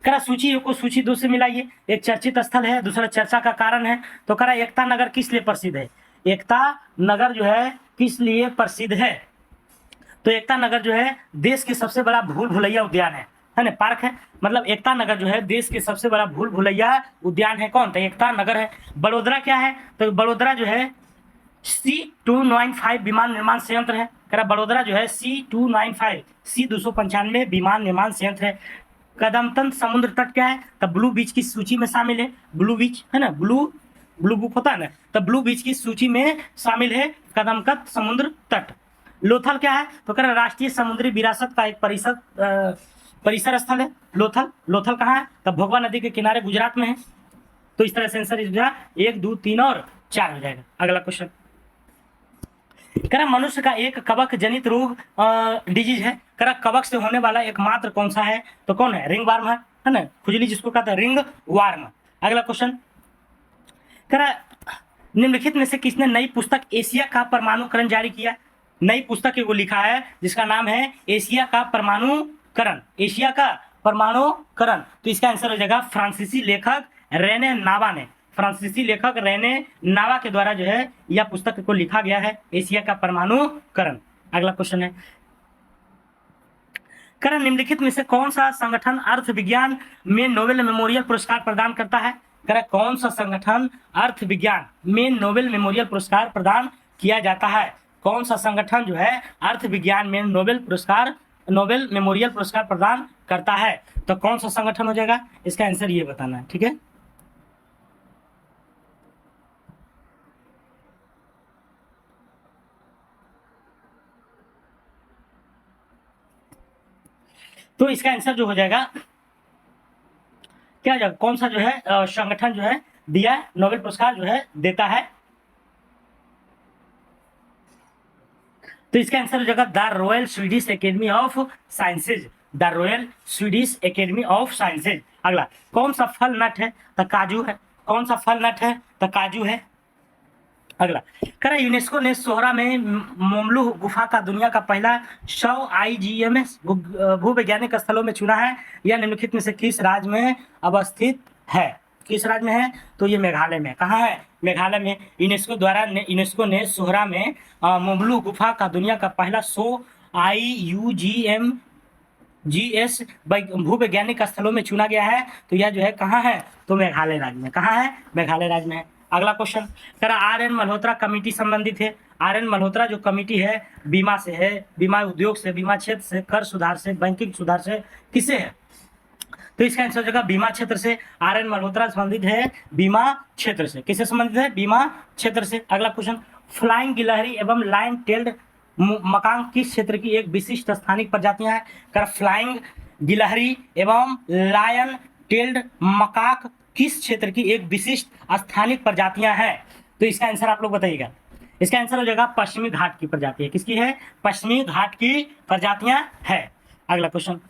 करा सूची को सूची 2 से मिलाइए। एक चर्चित स्थल है, दूसरा चर्चा का कारण है। तो करा एकता नगर किस लिए प्रसिद्ध है? एकता नगर जो है किस लिए प्रसिद्ध है? तो एकता नगर जो है देश के सबसे बड़ा भूल भुलैया उद्यान है ना? पार्क है। मतलब एकता नगर जो है देश के सबसे बड़ा भूल भुलैया उद्यान है। कौन? तो एकता नगर है। बड़ोदरा क्या है? तो बड़ोदरा जो है C295 विमान निर्माण संयंत्र है। करा बड़ोदरा जो है C295 C295 विमान निर्माण संयंत्र है। कदमतन समुद्र तट क्या है? तो ब्लू बीच की सूची में शामिल है। ब्लू बीच है ना? ब्लू बुक होता है ना? तो ब्लू बीच की सूची में शामिल है कदमकत समुद्र तट। लोथल क्या है? तो कह राष्ट्रीय समुद्री विरासत का एक परिसर स्थल है। लोथल कहाँ है? तो भोगवा नदी के किनारे गुजरात में है। तो इस तरह से आंसर 1, 2, 3 और 4 हो जाएगा। अगला क्वेश्चन, करा मनुष्य का एक कवक जनित रोग डिजीज है। करा कवक से होने वाला एकमात्र कौन सा है? तो कौन है? रिंग वार्म है ना? खुजली जिसको कहते हैं रिंग वार्म। अगला क्वेश्चन, करा निम्नलिखित में से किसने नई पुस्तक एशिया का परमाणुकरण जारी किया? नई पुस्तक को लिखा है जिसका नाम है एशिया का परमाणुकरण। एशिया का परमाणुकरण। तो इसका आंसर हो जाएगा फ्रांसीसी लेखक रेने नावा ने। फ्रांसीसी लेखक रेने नावा के द्वारा जो है यह पुस्तक को लिखा गया है, एशिया का परमाणुकरण। अगला क्वेश्चन है, करण निम्नलिखित में से कौन सा संगठन अर्थ विज्ञान में नोबेल मेमोरियल पुरस्कार प्रदान करता है? करें कौन सा संगठन अर्थ विज्ञान में नोबेल मेमोरियल पुरस्कार प्रदान किया जाता है? कौन सा संगठन जो है अर्थ विज्ञान में नोबेल मेमोरियल पुरस्कार प्रदान करता है? तो कौन सा संगठन हो जाएगा? इसका आंसर ये बताना है। ठीक है, तो इसका आंसर जो हो जाएगा क्या हो जाएगा? कौन सा जो है संगठन जो है दिया नोबेल पुरस्कार जो है देता है? तो इसका आंसर हो जाएगा the royal Swedish academy of sciences. The royal Swedish academy of sciences. अगला, कौन सा फल नट है? तो काजू है। कौन सा फल नट है? तो काजू है। अगला, करा यूनेस्को ने सोहरा में मोमलुह गुफा का दुनिया का पहला 100 IGMS भूवैज्ञानिक स्थलों में चुना है। यह निम्नलिखित में से किस राज्य में अवस्थित है? किस राज्य में है? तो ये मेघालय में। कहाँ है? मेघालय में। यूनेस्को ने सोहरा में मोमलुह गुफा का दुनिया का पहला 100 IUGS भूवैज्ञानिक स्थलों में चुना गया है। तो यह जो है कहाँ है? तो मेघालय राज्य में। कहाँ है? मेघालय राज्य में है। अगला क्वेश्चन, करा RN मल्होत्रा कमेटी संबंधित है। RN मल्होत्रा जो कमेटी है बीमा से है, बीमा उद्योग से, बीमा क्षेत्र से, कर सुधार से, बैंकिंग सुधार से, किसे है? तो इसका आंसर हो जाएगा बीमा क्षेत्र से। RN मल्होत्रा संबंधित है बीमा क्षेत्र से। किससे संबंधित है? बीमा क्षेत्र से। अगला क्वेश्चन, फ्लाइंग गिलहरी एवं लाइन टेल्ड मकाक किस क्षेत्र की एक विशिष्ट स्थानिक प्रजातियां हैं? कर फ्लाइंग गिलहरी एवं लायन टेल्ड मकाक किस क्षेत्र की एक विशिष्ट स्थानिक प्रजातियां हैं? तो इसका आंसर आप लोग बताइएगा। इसका आंसर हो जाएगा पश्चिमी घाट की प्रजाति है। किसकी है? पश्चिमी घाट की प्रजातियां है। अगला क्वेश्चन,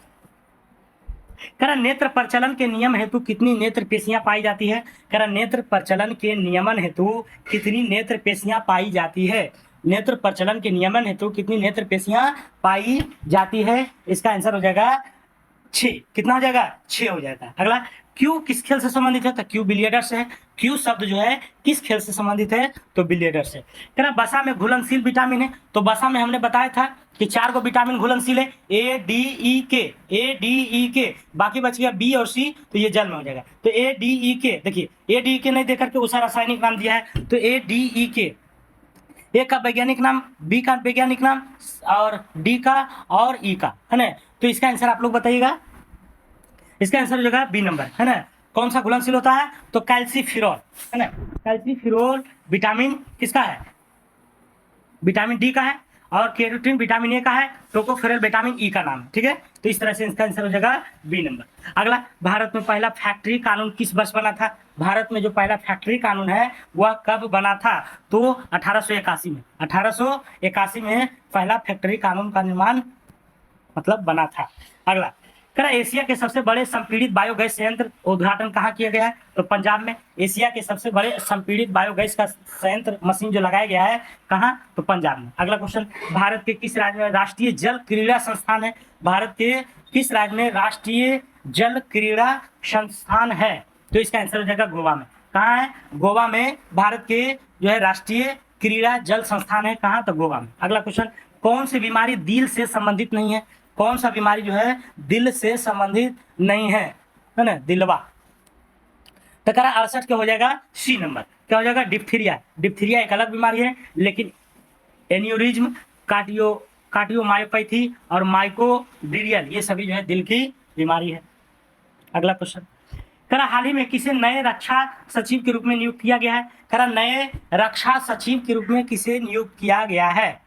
करा नेत्र प्रचलन के नियम हेतु कितनी नेत्र पेशियां पाई जाती है? करा नेत्र प्रचलन के नियमन हेतु कितनी नेत्र पेशियां पाई जाती है? नेत्र प्रचलन के नियमन हेतु कितनी नेत्र पेशियां पाई जाती है? इसका आंसर हो जाएगा 6। कितना हो जाएगा? 6 हो जाएगा। अगला, क्यू किस खेल से संबंधित है? तो क्यू बिलियर्ड्स है। क्यू शब्द जो है किस खेल से संबंधित है? तो बिलियर्ड्स है। कह रहा वसा में घुलनशील विटामिन है, तो वसा में हमने बताया था कि 4 को विटामिन घुलनशील है, ए डी ई के, ए डी ई के, बाकी बच गया बी और सी, तो ये जल में हो जाएगा। तो ए डी ई के, देखिए ए डी ई के नहीं देकर के उसका रासायनिक नाम दिया है, तो ए डी ई के, ए का वैज्ञानिक नाम, बी का वैज्ञानिक नाम और डी का और ई का, है ना। तो इसका आंसर आप लोग बताइएगा। इसका आंसर हो जाएगा बी नंबर, है ना। कौन सा घुलनशील होता है? तो कैल्सीफिरोल, है ना। कैल्सीफिरोल विटामिन किसका है? विटामिन डी का है। और केरोटीन विटामिन ए का है। टोकोफेरल विटामिन ई का नाम है, ठीक है। तो इस तरह से इसका आंसर हो जाएगा बी नंबर। अगला, भारत में पहला फैक्ट्री कानून किस वर्ष बना था? भारत में जो पहला फैक्ट्री कानून है वह कब बना था? तो 1881 में। 1881 में पहला फैक्ट्री कानून का निर्माण मतलब बना था। अगला, एशिया के सबसे बड़े संपीड़ित बायोगैस संयंत्र उद्घाटन कहाँ किया गया है? तो पंजाब में। एशिया के सबसे बड़े संपीड़ित बायोगैस का संयंत्र मशीन जो लगाया गया है कहाँ? तो पंजाब में। अगला क्वेश्चन, भारत के किस राज्य में राष्ट्रीय जल क्रीड़ा संस्थान है? भारत के किस राज्य में राष्ट्रीय जल क्रीड़ा संस्थान है? तो इसका आंसर हो जाएगा गोवा में। कहाँ है? गोवा में भारत के जो है राष्ट्रीय क्रीड़ा जल संस्थान है। कहाँ? तो गोवा में। अगला क्वेश्चन, कौन सी बीमारी दिल से संबंधित नहीं है? कौन सा बीमारी जो है दिल से संबंधित नहीं है ना? दिलवा। तो करा 68 क्या हो जाएगा? C number. क्या हो जाएगा? डिप्थीरिया। डिप्थीरिया एक अलग बीमारी है, लेकिन एन्यूरिज्म, कार्डियोमायोपैथी और माइकोड्रियल ये सभी जो है दिल की बीमारी है। अगला क्वेश्चन, करा हाल ही में किसे नए रक्षा सचिव के रूप में नियुक्त किया गया है? करा नए रक्षा सचिव के रूप में किसे नियुक्त किया गया है?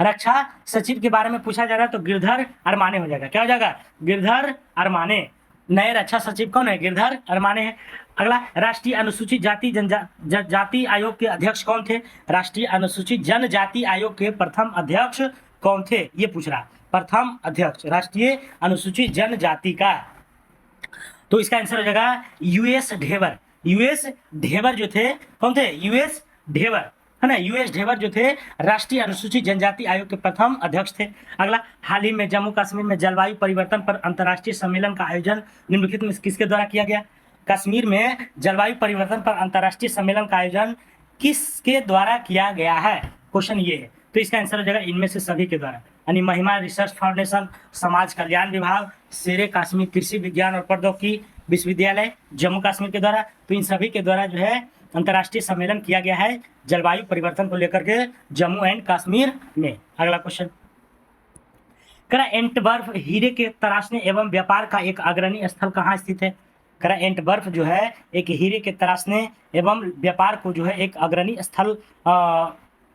रक्षा सचिव के बारे में पूछा जा रहा है तो गिरधर अरमाने हो जाएगा। क्या हो जाएगा? गिरधर अरमाने। नए रक्षा सचिव कौन है? गिरधर अरमाने है। अगला, राष्ट्रीय अनुसूचित जाति जनजाति आयोग के अध्यक्ष कौन थे? राष्ट्रीय अनुसूचित जनजाति आयोग के प्रथम अध्यक्ष कौन थे? ये पूछ रहा है। प्रथम अध्यक्ष राष्ट्रीय अनुसूचित जनजाति का, तो इसका आंसर हो जाएगा यूएस ढेबर। यूएस ढेबर जो थे कौन थे? यूएस ढेबर, है ना। यूएस ढेबर जो थे राष्ट्रीय अनुसूचित जनजाति आयोग के प्रथम अध्यक्ष थे। अगला, हाल ही में जम्मू कश्मीर में जलवायु परिवर्तन पर अंतर्राष्ट्रीय सम्मेलन का आयोजन निम्नलिखित में किसके द्वारा किया गया? कश्मीर में जलवायु परिवर्तन पर अंतर्राष्ट्रीय सम्मेलन का आयोजन किसके द्वारा किया गया है? क्वेश्चन ये है। तो इसका आंसर हो जाएगा इनमें से सभी के द्वारा, यानी महिमा रिसर्च फाउंडेशन, समाज कल्याण विभाग, शेरे कश्मीर कृषि विज्ञान और प्रौद्योगिकी विश्वविद्यालय जम्मू कश्मीर के द्वारा। तो इन सभी के द्वारा जो है अंतर्राष्ट्रीय सम्मेलन किया गया है जलवायु परिवर्तन को लेकर के जम्मू एंड कश्मीर में। अगला क्वेश्चन, करा एंटवर्प हीरे के तराशने एवं व्यापार का एक अग्रणी स्थल कहाँ स्थित है? करा एंटवर्प जो है एक हीरे के तराशने एवं व्यापार को जो है एक अग्रणी स्थल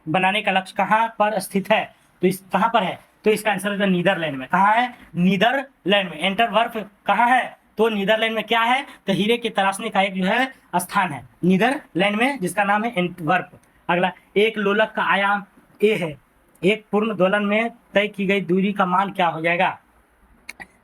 बनाने का लक्ष्य कहाँ पर स्थित है? तो इस कहाँ पर है? तो इसका आंसर है नीदरलैंड में। कहाँ है? नीदरलैंड में। एंटवर्प कहाँ है? तो नीदरलैंड में। क्या है? तो हीरे के तराशने का एक जो है स्थान है नीदरलैंड में, जिसका नाम है एंटवर्प। अगला, एक लोलक का आयाम ए है, एक पूर्ण दोलन में तय की गई दूरी का मान क्या हो जाएगा?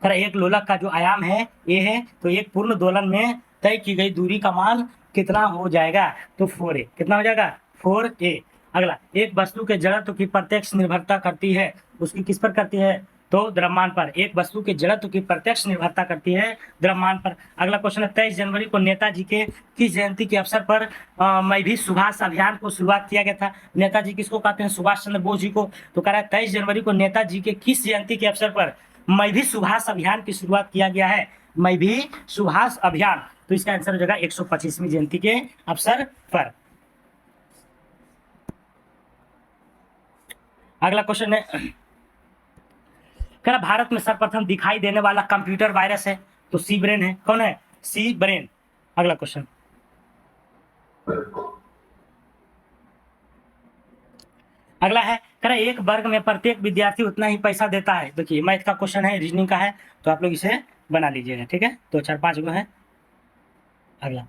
अगर एक लोलक का जो आयाम है ए है, तो एक पूर्ण दोलन में तय की गई दूरी का मान कितना हो जाएगा? तो 4a। कितना हो जाएगा? 4a। अगला, एक वस्तु के जड़त्व की प्रत्यक्ष निर्भरता करती है, उसकी किस पर करती है? तो द्रव्यमान पर। एक वस्तु के जड़त्व की प्रत्यक्ष निर्भरता करती है द्रव्यमान पर। अगला क्वेश्चन है, 23 जनवरी को नेताजी के किस जयंती के अवसर पर मैं भी सुभाष अभियान को शुरुआत किया गया था? नेताजी किसको कहते हैं? सुभाष चंद्र बोस जी को। तो कह रहा है 23 जनवरी को नेताजी के किस जयंती के अवसर पर मैं भी सुभाष अभियान की शुरुआत किया गया है? मैं भी सुभाष अभियान। तो इसका आंसर हो जाएगा 125वीं जयंती के अवसर पर। अगला क्वेश्चन है, क्या भारत में सर्वप्रथम दिखाई देने वाला कंप्यूटर वायरस है? तो सी ब्रेन है। कौन है? सी ब्रेन। अगला क्वेश्चन, अगला है, कह रहा एक वर्ग में प्रत्येक विद्यार्थी उतना ही पैसा देता है। देखिए मैथ का क्वेश्चन है, रीजनिंग का है, तो आप लोग इसे बना लीजिएगा, ठीक है। तो 4-5 गो है। अगला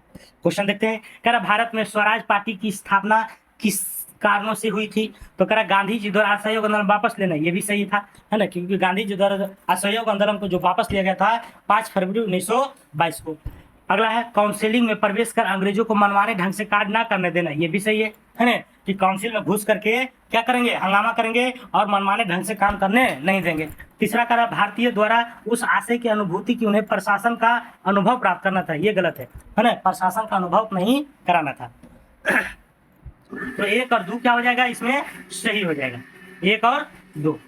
क्वेश्चन देखते हैं, कह रहा भारत में स्वराज पार्टी की स्थापना किस कारणों से हुई थी? तो कह रहा गांधी जी द्वारा असहयोग आंदोलन वापस लेना, ये भी सही था, है ना, क्योंकि गांधी जी द्वारा असहयोग आंदोलन को जो वापस लिया गया था 5 फरवरी 1922 को। अगला है, काउंसिलिंग में प्रवेश कर अंग्रेजों को मनमाने ढंग से कार्य ना करने देना, ये भी सही है ना, कि काउंसिल में घुस करके क्या करेंगे, हंगामा करेंगे और मनमाने ढंग से काम करने नहीं देंगे। तीसरा करा भारतीय द्वारा उस आशय की अनुभूति कि उन्हें प्रशासन का अनुभव प्राप्त करना था, ये गलत है ना, प्रशासन का अनुभव नहीं कराना था। तो 1 और 2 क्या हो जाएगा इसमें, सही हो जाएगा, 1 और 2।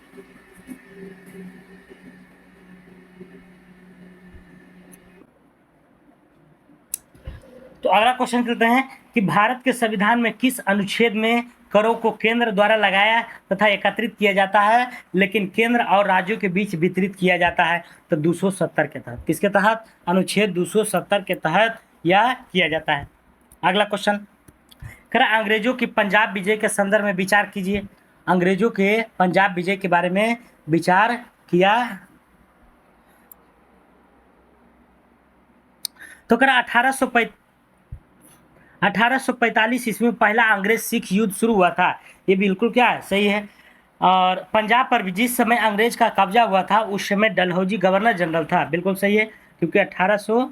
तो अगला क्वेश्चन चलते हैं कि भारत के संविधान में किस अनुच्छेद में करों को केंद्र द्वारा लगाया तथा एकत्रित किया जाता है लेकिन केंद्र और राज्यों के बीच वितरित किया जाता है? तो 270 के तहत। किसके तहत? अनुच्छेद 270 के तहत यह किया जाता है। अगला क्वेश्चन करा, अंग्रेजों की पंजाब विजय के संदर्भ में विचार कीजिए। अंग्रेजों के पंजाब विजय के बारे में विचार किया तो करा 1845 ईस्वी में पहला अंग्रेज सिख युद्ध शुरू हुआ था। ये बिल्कुल क्या है, सही है। और पंजाब पर भी जिस समय अंग्रेज का कब्जा हुआ था उस समय डलहौजी गवर्नर जनरल था, बिल्कुल सही है, क्योंकि 1800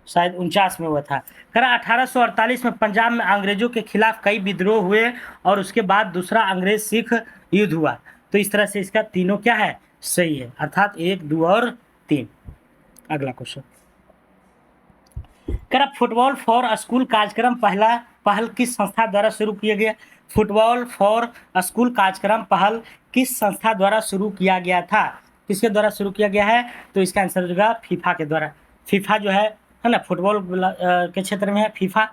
शायद 49 में हुआ था। करा 1848 में पंजाब में अंग्रेजों के खिलाफ कई विद्रोह हुए और उसके बाद दूसरा अंग्रेज सिख युद्ध हुआ। तो इस तरह से इसका तीनों क्या है, सही है, अर्थात 1, 2 और 3। अगला क्वेश्चन करा, फुटबॉल फॉर स्कूल कार्यक्रम पहल किस संस्था द्वारा शुरू किया गया? फुटबॉल फॉर स्कूल कार्यक्रम पहल किस संस्था द्वारा शुरू किया गया था? किसके द्वारा शुरू किया गया है? तो इसका आंसर हो जाएगा फीफा के द्वारा। फीफा जो है ना, फुटबॉल के क्षेत्र में है फीफा।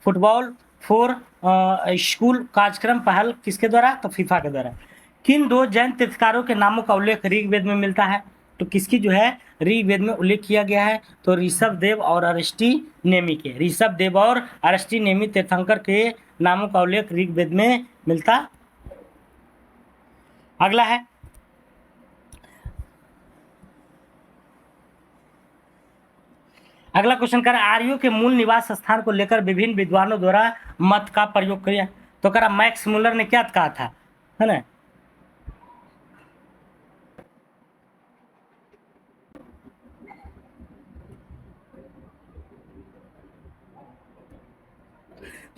फुटबॉल फॉर स्कूल कार्यक्रम पहल किसके द्वारा? तो फीफा के द्वारा। किन 2 जैन तीर्थकारों के नामों का उल्लेख ऋग्वेद में मिलता है? तो किसकी जो है ऋग्वेद में उल्लेख किया गया है? तो ऋषभ देव और अरष्टी नेमी के। ऋषभ देव और अरष्टी नेमी तीर्थंकर के नामों का उल्लेख ऋग्वेद में मिलता। अगला है अगला क्वेश्चन कर, आर्यों के मूल निवास स्थान को लेकर विभिन्न विद्वानों द्वारा मत का प्रयोग किया। तो करा मैक्स मुलर ने क्या कहा था, है ना?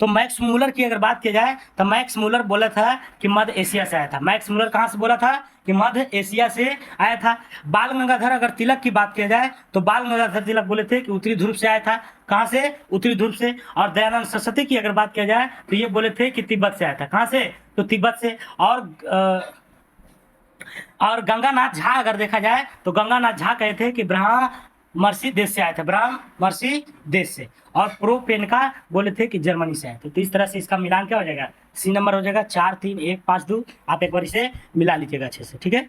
तो मैक्स मूलर की अगर बात की जाए तो मैक्स मूलर बोला था कि मध्य एशिया से आया था। मैक्स मूलर कहाँ से बोला था कि मध्य एशिया से आया था। बाल गंगाधर अगर तिलक की बात की जाए तो बाल गंगाधर तिलक बोले थे कि उत्तरी ध्रुव से आया था। कहाँ से? उत्तरी ध्रुव से। और दयानंद सरस्वती की अगर बात किया जाए तो ये बोले थे कि तिब्बत से आया था। कहाँ से? तो तिब्बत से। और गंगानाथ झा अगर देखा जाए तो गंगानाथ झा कहे थे कि ब्राह्मर्षि देश से आए थे, ब्राह्मर्षि देश से। और प्रोपेनका बोले थे कि जर्मनी से आए थे। तो इस तरह से इसका मिलान क्या हो जाएगा, सी नंबर हो जाएगा 4, 3, 1, 5, 2। आप एक बार इसे मिला लीजिएगा अच्छे से, ठीक है?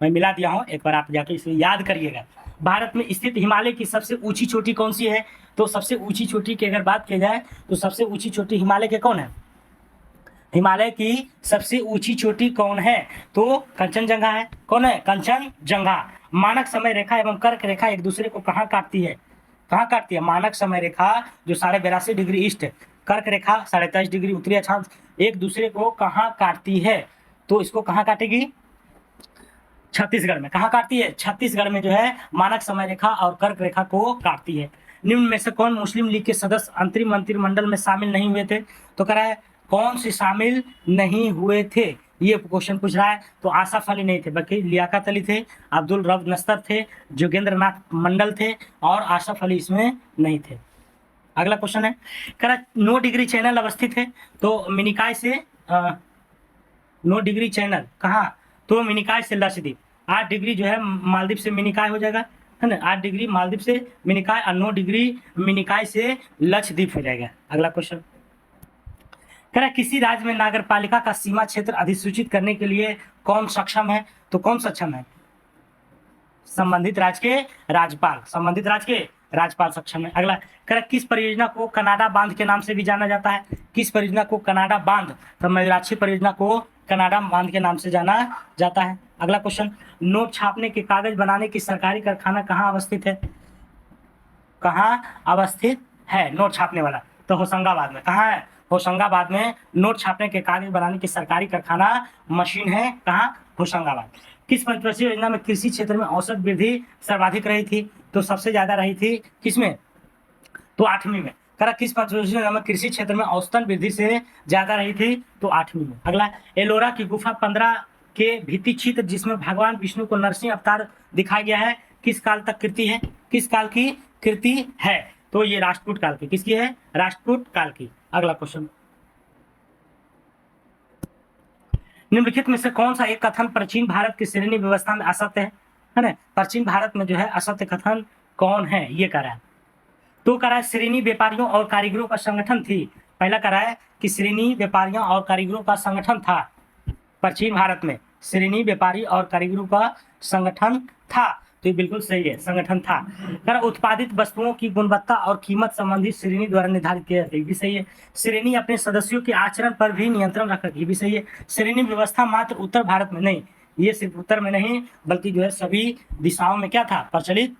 मैं मिला दिया हूँ, एक बार आप जाके इसे याद करिएगा। भारत में स्थित हिमालय की सबसे ऊंची चोटी कौन सी है? तो सबसे ऊंची चोटी की अगर बात की जाए तो सबसे ऊंची चोटी हिमालय के कौन है? हिमालय की सबसे ऊंची चोटी कौन है? तो कंचनजंगा है। कौन है? कंचनजंगा। मानक समय रेखा एवं कर्क रेखा एक दूसरे को कहाँ काटती है? कहाँ काटती है? मानक समय रेखा जो 82.5 डिग्री ईस्ट, कर्क रेखा 23.5 डिग्री उत्तरी अक्षांश, एक दूसरे को कहाँ काटती है? तो इसको कहाँ काटेगी? छत्तीसगढ़ में। कहाँ काटती है? छत्तीसगढ़ में जो है मानक समय रेखा और कर्क रेखा को काटती है। निम्न में से कौन मुस्लिम लीग के सदस्य अंतरिम मंत्रिमंडल में शामिल नहीं हुए थे? तो कह रहा है कौन से शामिल नहीं हुए थे, ये क्वेश्चन पूछ रहा है। तो आसफ अली नहीं थे, बल्कि लियाकत अली थे, अब्दुल रब नस्तर थे, जोगेंद्रनाथ मंडल थे और आसफ अली इसमें नहीं थे। अगला क्वेश्चन है, कह रहा 9 डिग्री चैनल अवस्थित है। तो मिनिकाय से 9 डिग्री चैनल कहाँ? तो मिनिकाय से लक्षद्वीप। 8 डिग्री जो है मालदीव से मिनिकाय हो जाएगा, है ना? 8 डिग्री मालदीव से मिनिकाय और 9 डिग्री मिनिकाय से लक्षद्वीप हो जाएगा। अगला क्वेश्चन कह रहा किसी राज्य में नगरपालिका का सीमा क्षेत्र अधिसूचित करने के लिए कौन सक्षम है? तो कौन सक्षम है? संबंधित राज्य के राज्यपाल। संबंधित राज्य के राज्यपाल सक्षम है। अगला कह रहा किस परियोजना को कनाडा बांध के नाम से भी जाना जाता है? किस परियोजना को कनाडा बांध? तो मयूराक्षी परियोजना को कनाडा बांध के नाम से जाना जाता है। अगला क्वेश्चन, नोट छापने के कागज बनाने की सरकारी कारखाना कहाँ अवस्थित है? कहाँ अवस्थित है नोट छापने वाला? तो होशंगाबाद में। कहाँ है? होशंगाबाद में नोट छापने के कागज बनाने की सरकारी कारखाना मशीन है। कहाँ? होशंगाबाद। किस पंचवर्षीय योजना में कृषि क्षेत्र में औसत वृद्धि सर्वाधिक रही थी? तो सबसे ज्यादा रही थी किसमें? तो 8वीं में। करा किस पारिस्थितिक में कृषि क्षेत्र में औसतन वृद्धि से ज्यादा रही थी, तो 8वीं में। अगला, एलोरा की गुफा 15 के भित्ति चित्र जिसमें भगवान विष्णु को नरसिंह अवतार दिखाया गया है, किस काल तक कृति है, किस काल की कृति है, तो ये राष्ट्रकूट काल की, किसकी है, राष्ट्रकूट काल की। अगला क्वेश्चन, निम्नलिखित में से कौन सा एक कथन प्राचीन भारत की श्रेणी व्यवस्था में असत्य है ना, प्राचीन भारत में जो है असत्य कथन कौन है, ये कह रहा है। तो कह रहा है श्रेणी व्यापारियों और कारीगरों का संगठन थी, पहला कह रहा है कि श्रेणी व्यापारियों और कारीगरों का संगठन था प्राचीन भारत में, श्रेणी व्यापारी और कारीगरों का संगठन था, तो ये बिल्कुल सही है, संगठन था। कह रहा उत्पादित वस्तुओं की गुणवत्ता और कीमत संबंधी श्रेणी द्वारा निर्धारित किया जाता है, भी सही है। श्रेणी अपने सदस्यों के आचरण पर भी नियंत्रण रख रही है, भी सही है। श्रेणी व्यवस्था मात्र उत्तर भारत में नहीं, ये सिर्फ उत्तर में नहीं बल्कि जो है सभी दिशाओं में क्या था, प्रचलित।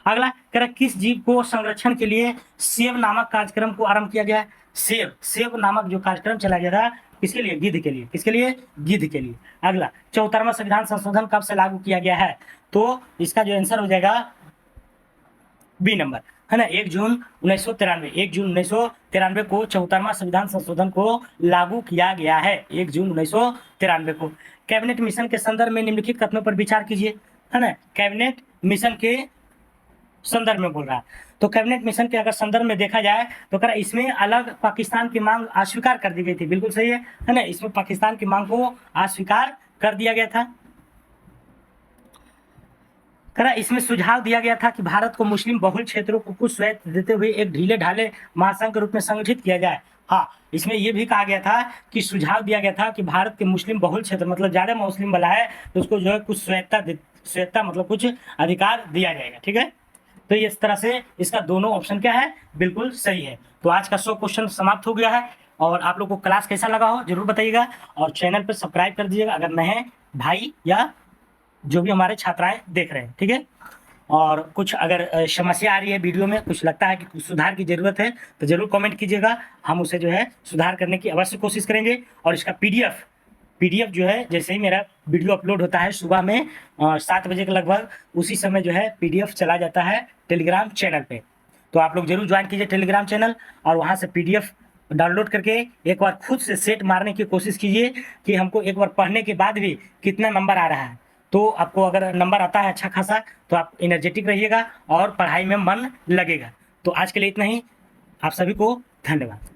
अगला, कह रहा किस जीव को संरक्षण के लिए सेब नामक कार्यक्रम को आरंभ किया गया है, सेब नामक जो कार्यक्रम चला गया था, किसके लिए, गिद्ध के लिए, किसके लिए, गिद्ध के लिए। अगला, 74वां संविधान संशोधन कब से लागू किया गया है, तो इसका जो आंसर हो जाएगा बी नंबर, है ना, 1 जून 1993, 1 जून 1993 को 74वां संविधान संशोधन को लागू किया गया है, 1 जून 1993 को। कैबिनेट मिशन के संदर्भ में निम्नलिखित कथनों पर विचार कीजिए, है ना, कैबिनेट मिशन के संदर्भ में बोल रहा है, तो कैबिनेट मिशन के अगर संदर्भ में देखा जाए तो कह इसमें अलग पाकिस्तान की मांग अस्वीकार कर दी गई थी, बिल्कुल सही है ना, इसमें पाकिस्तान की मांग को अस्वीकार कर दिया गया था। कह इसमें सुझाव दिया गया था कि भारत को मुस्लिम बहुल क्षेत्रों को कुछ स्वायत्त देते हुए एक ढीले ढाले महासंघ के रूप में संगठित किया जाए। हाँ, इसमें यह भी कहा गया था कि सुझाव दिया गया था कि भारत के मुस्लिम बहुल क्षेत्र मतलब ज्यादा मुस्लिम वाला है तो उसको जो है कुछ स्वायत्ता मतलब कुछ अधिकार दिया जाएगा, ठीक है। तो इस तरह से इसका दोनों ऑप्शन क्या है, बिल्कुल सही है। तो आज का 100 क्वेश्चन समाप्त हो गया है और आप लोग को क्लास कैसा लगा हो जरूर बताइएगा और चैनल पर सब्सक्राइब कर दीजिएगा अगर नए भाई या जो भी हमारे छात्राएं देख रहे हैं, ठीक है। और कुछ अगर समस्या आ रही है वीडियो में, कुछ लगता है कि कुछ सुधार की जरूरत है तो जरूर कमेंट कीजिएगा, हम उसे जो है सुधार करने की अवश्य कोशिश करेंगे। और इसका पीडीएफ जो है जैसे ही मेरा वीडियो अपलोड होता है सुबह में 7 बजे के लगभग, उसी समय जो है पीडीएफ चला जाता है टेलीग्राम चैनल पे, तो आप लोग जरूर ज्वाइन कीजिए टेलीग्राम चैनल और वहाँ से पीडीएफ डाउनलोड करके एक बार खुद से सेट मारने की कोशिश कीजिए कि हमको एक बार पढ़ने के बाद भी कितना नंबर आ रहा है। तो आपको अगर नंबर आता है अच्छा खासा तो आप एनर्जेटिक रहिएगा और पढ़ाई में मन लगेगा। तो आज के लिए इतना ही, आप सभी को धन्यवाद।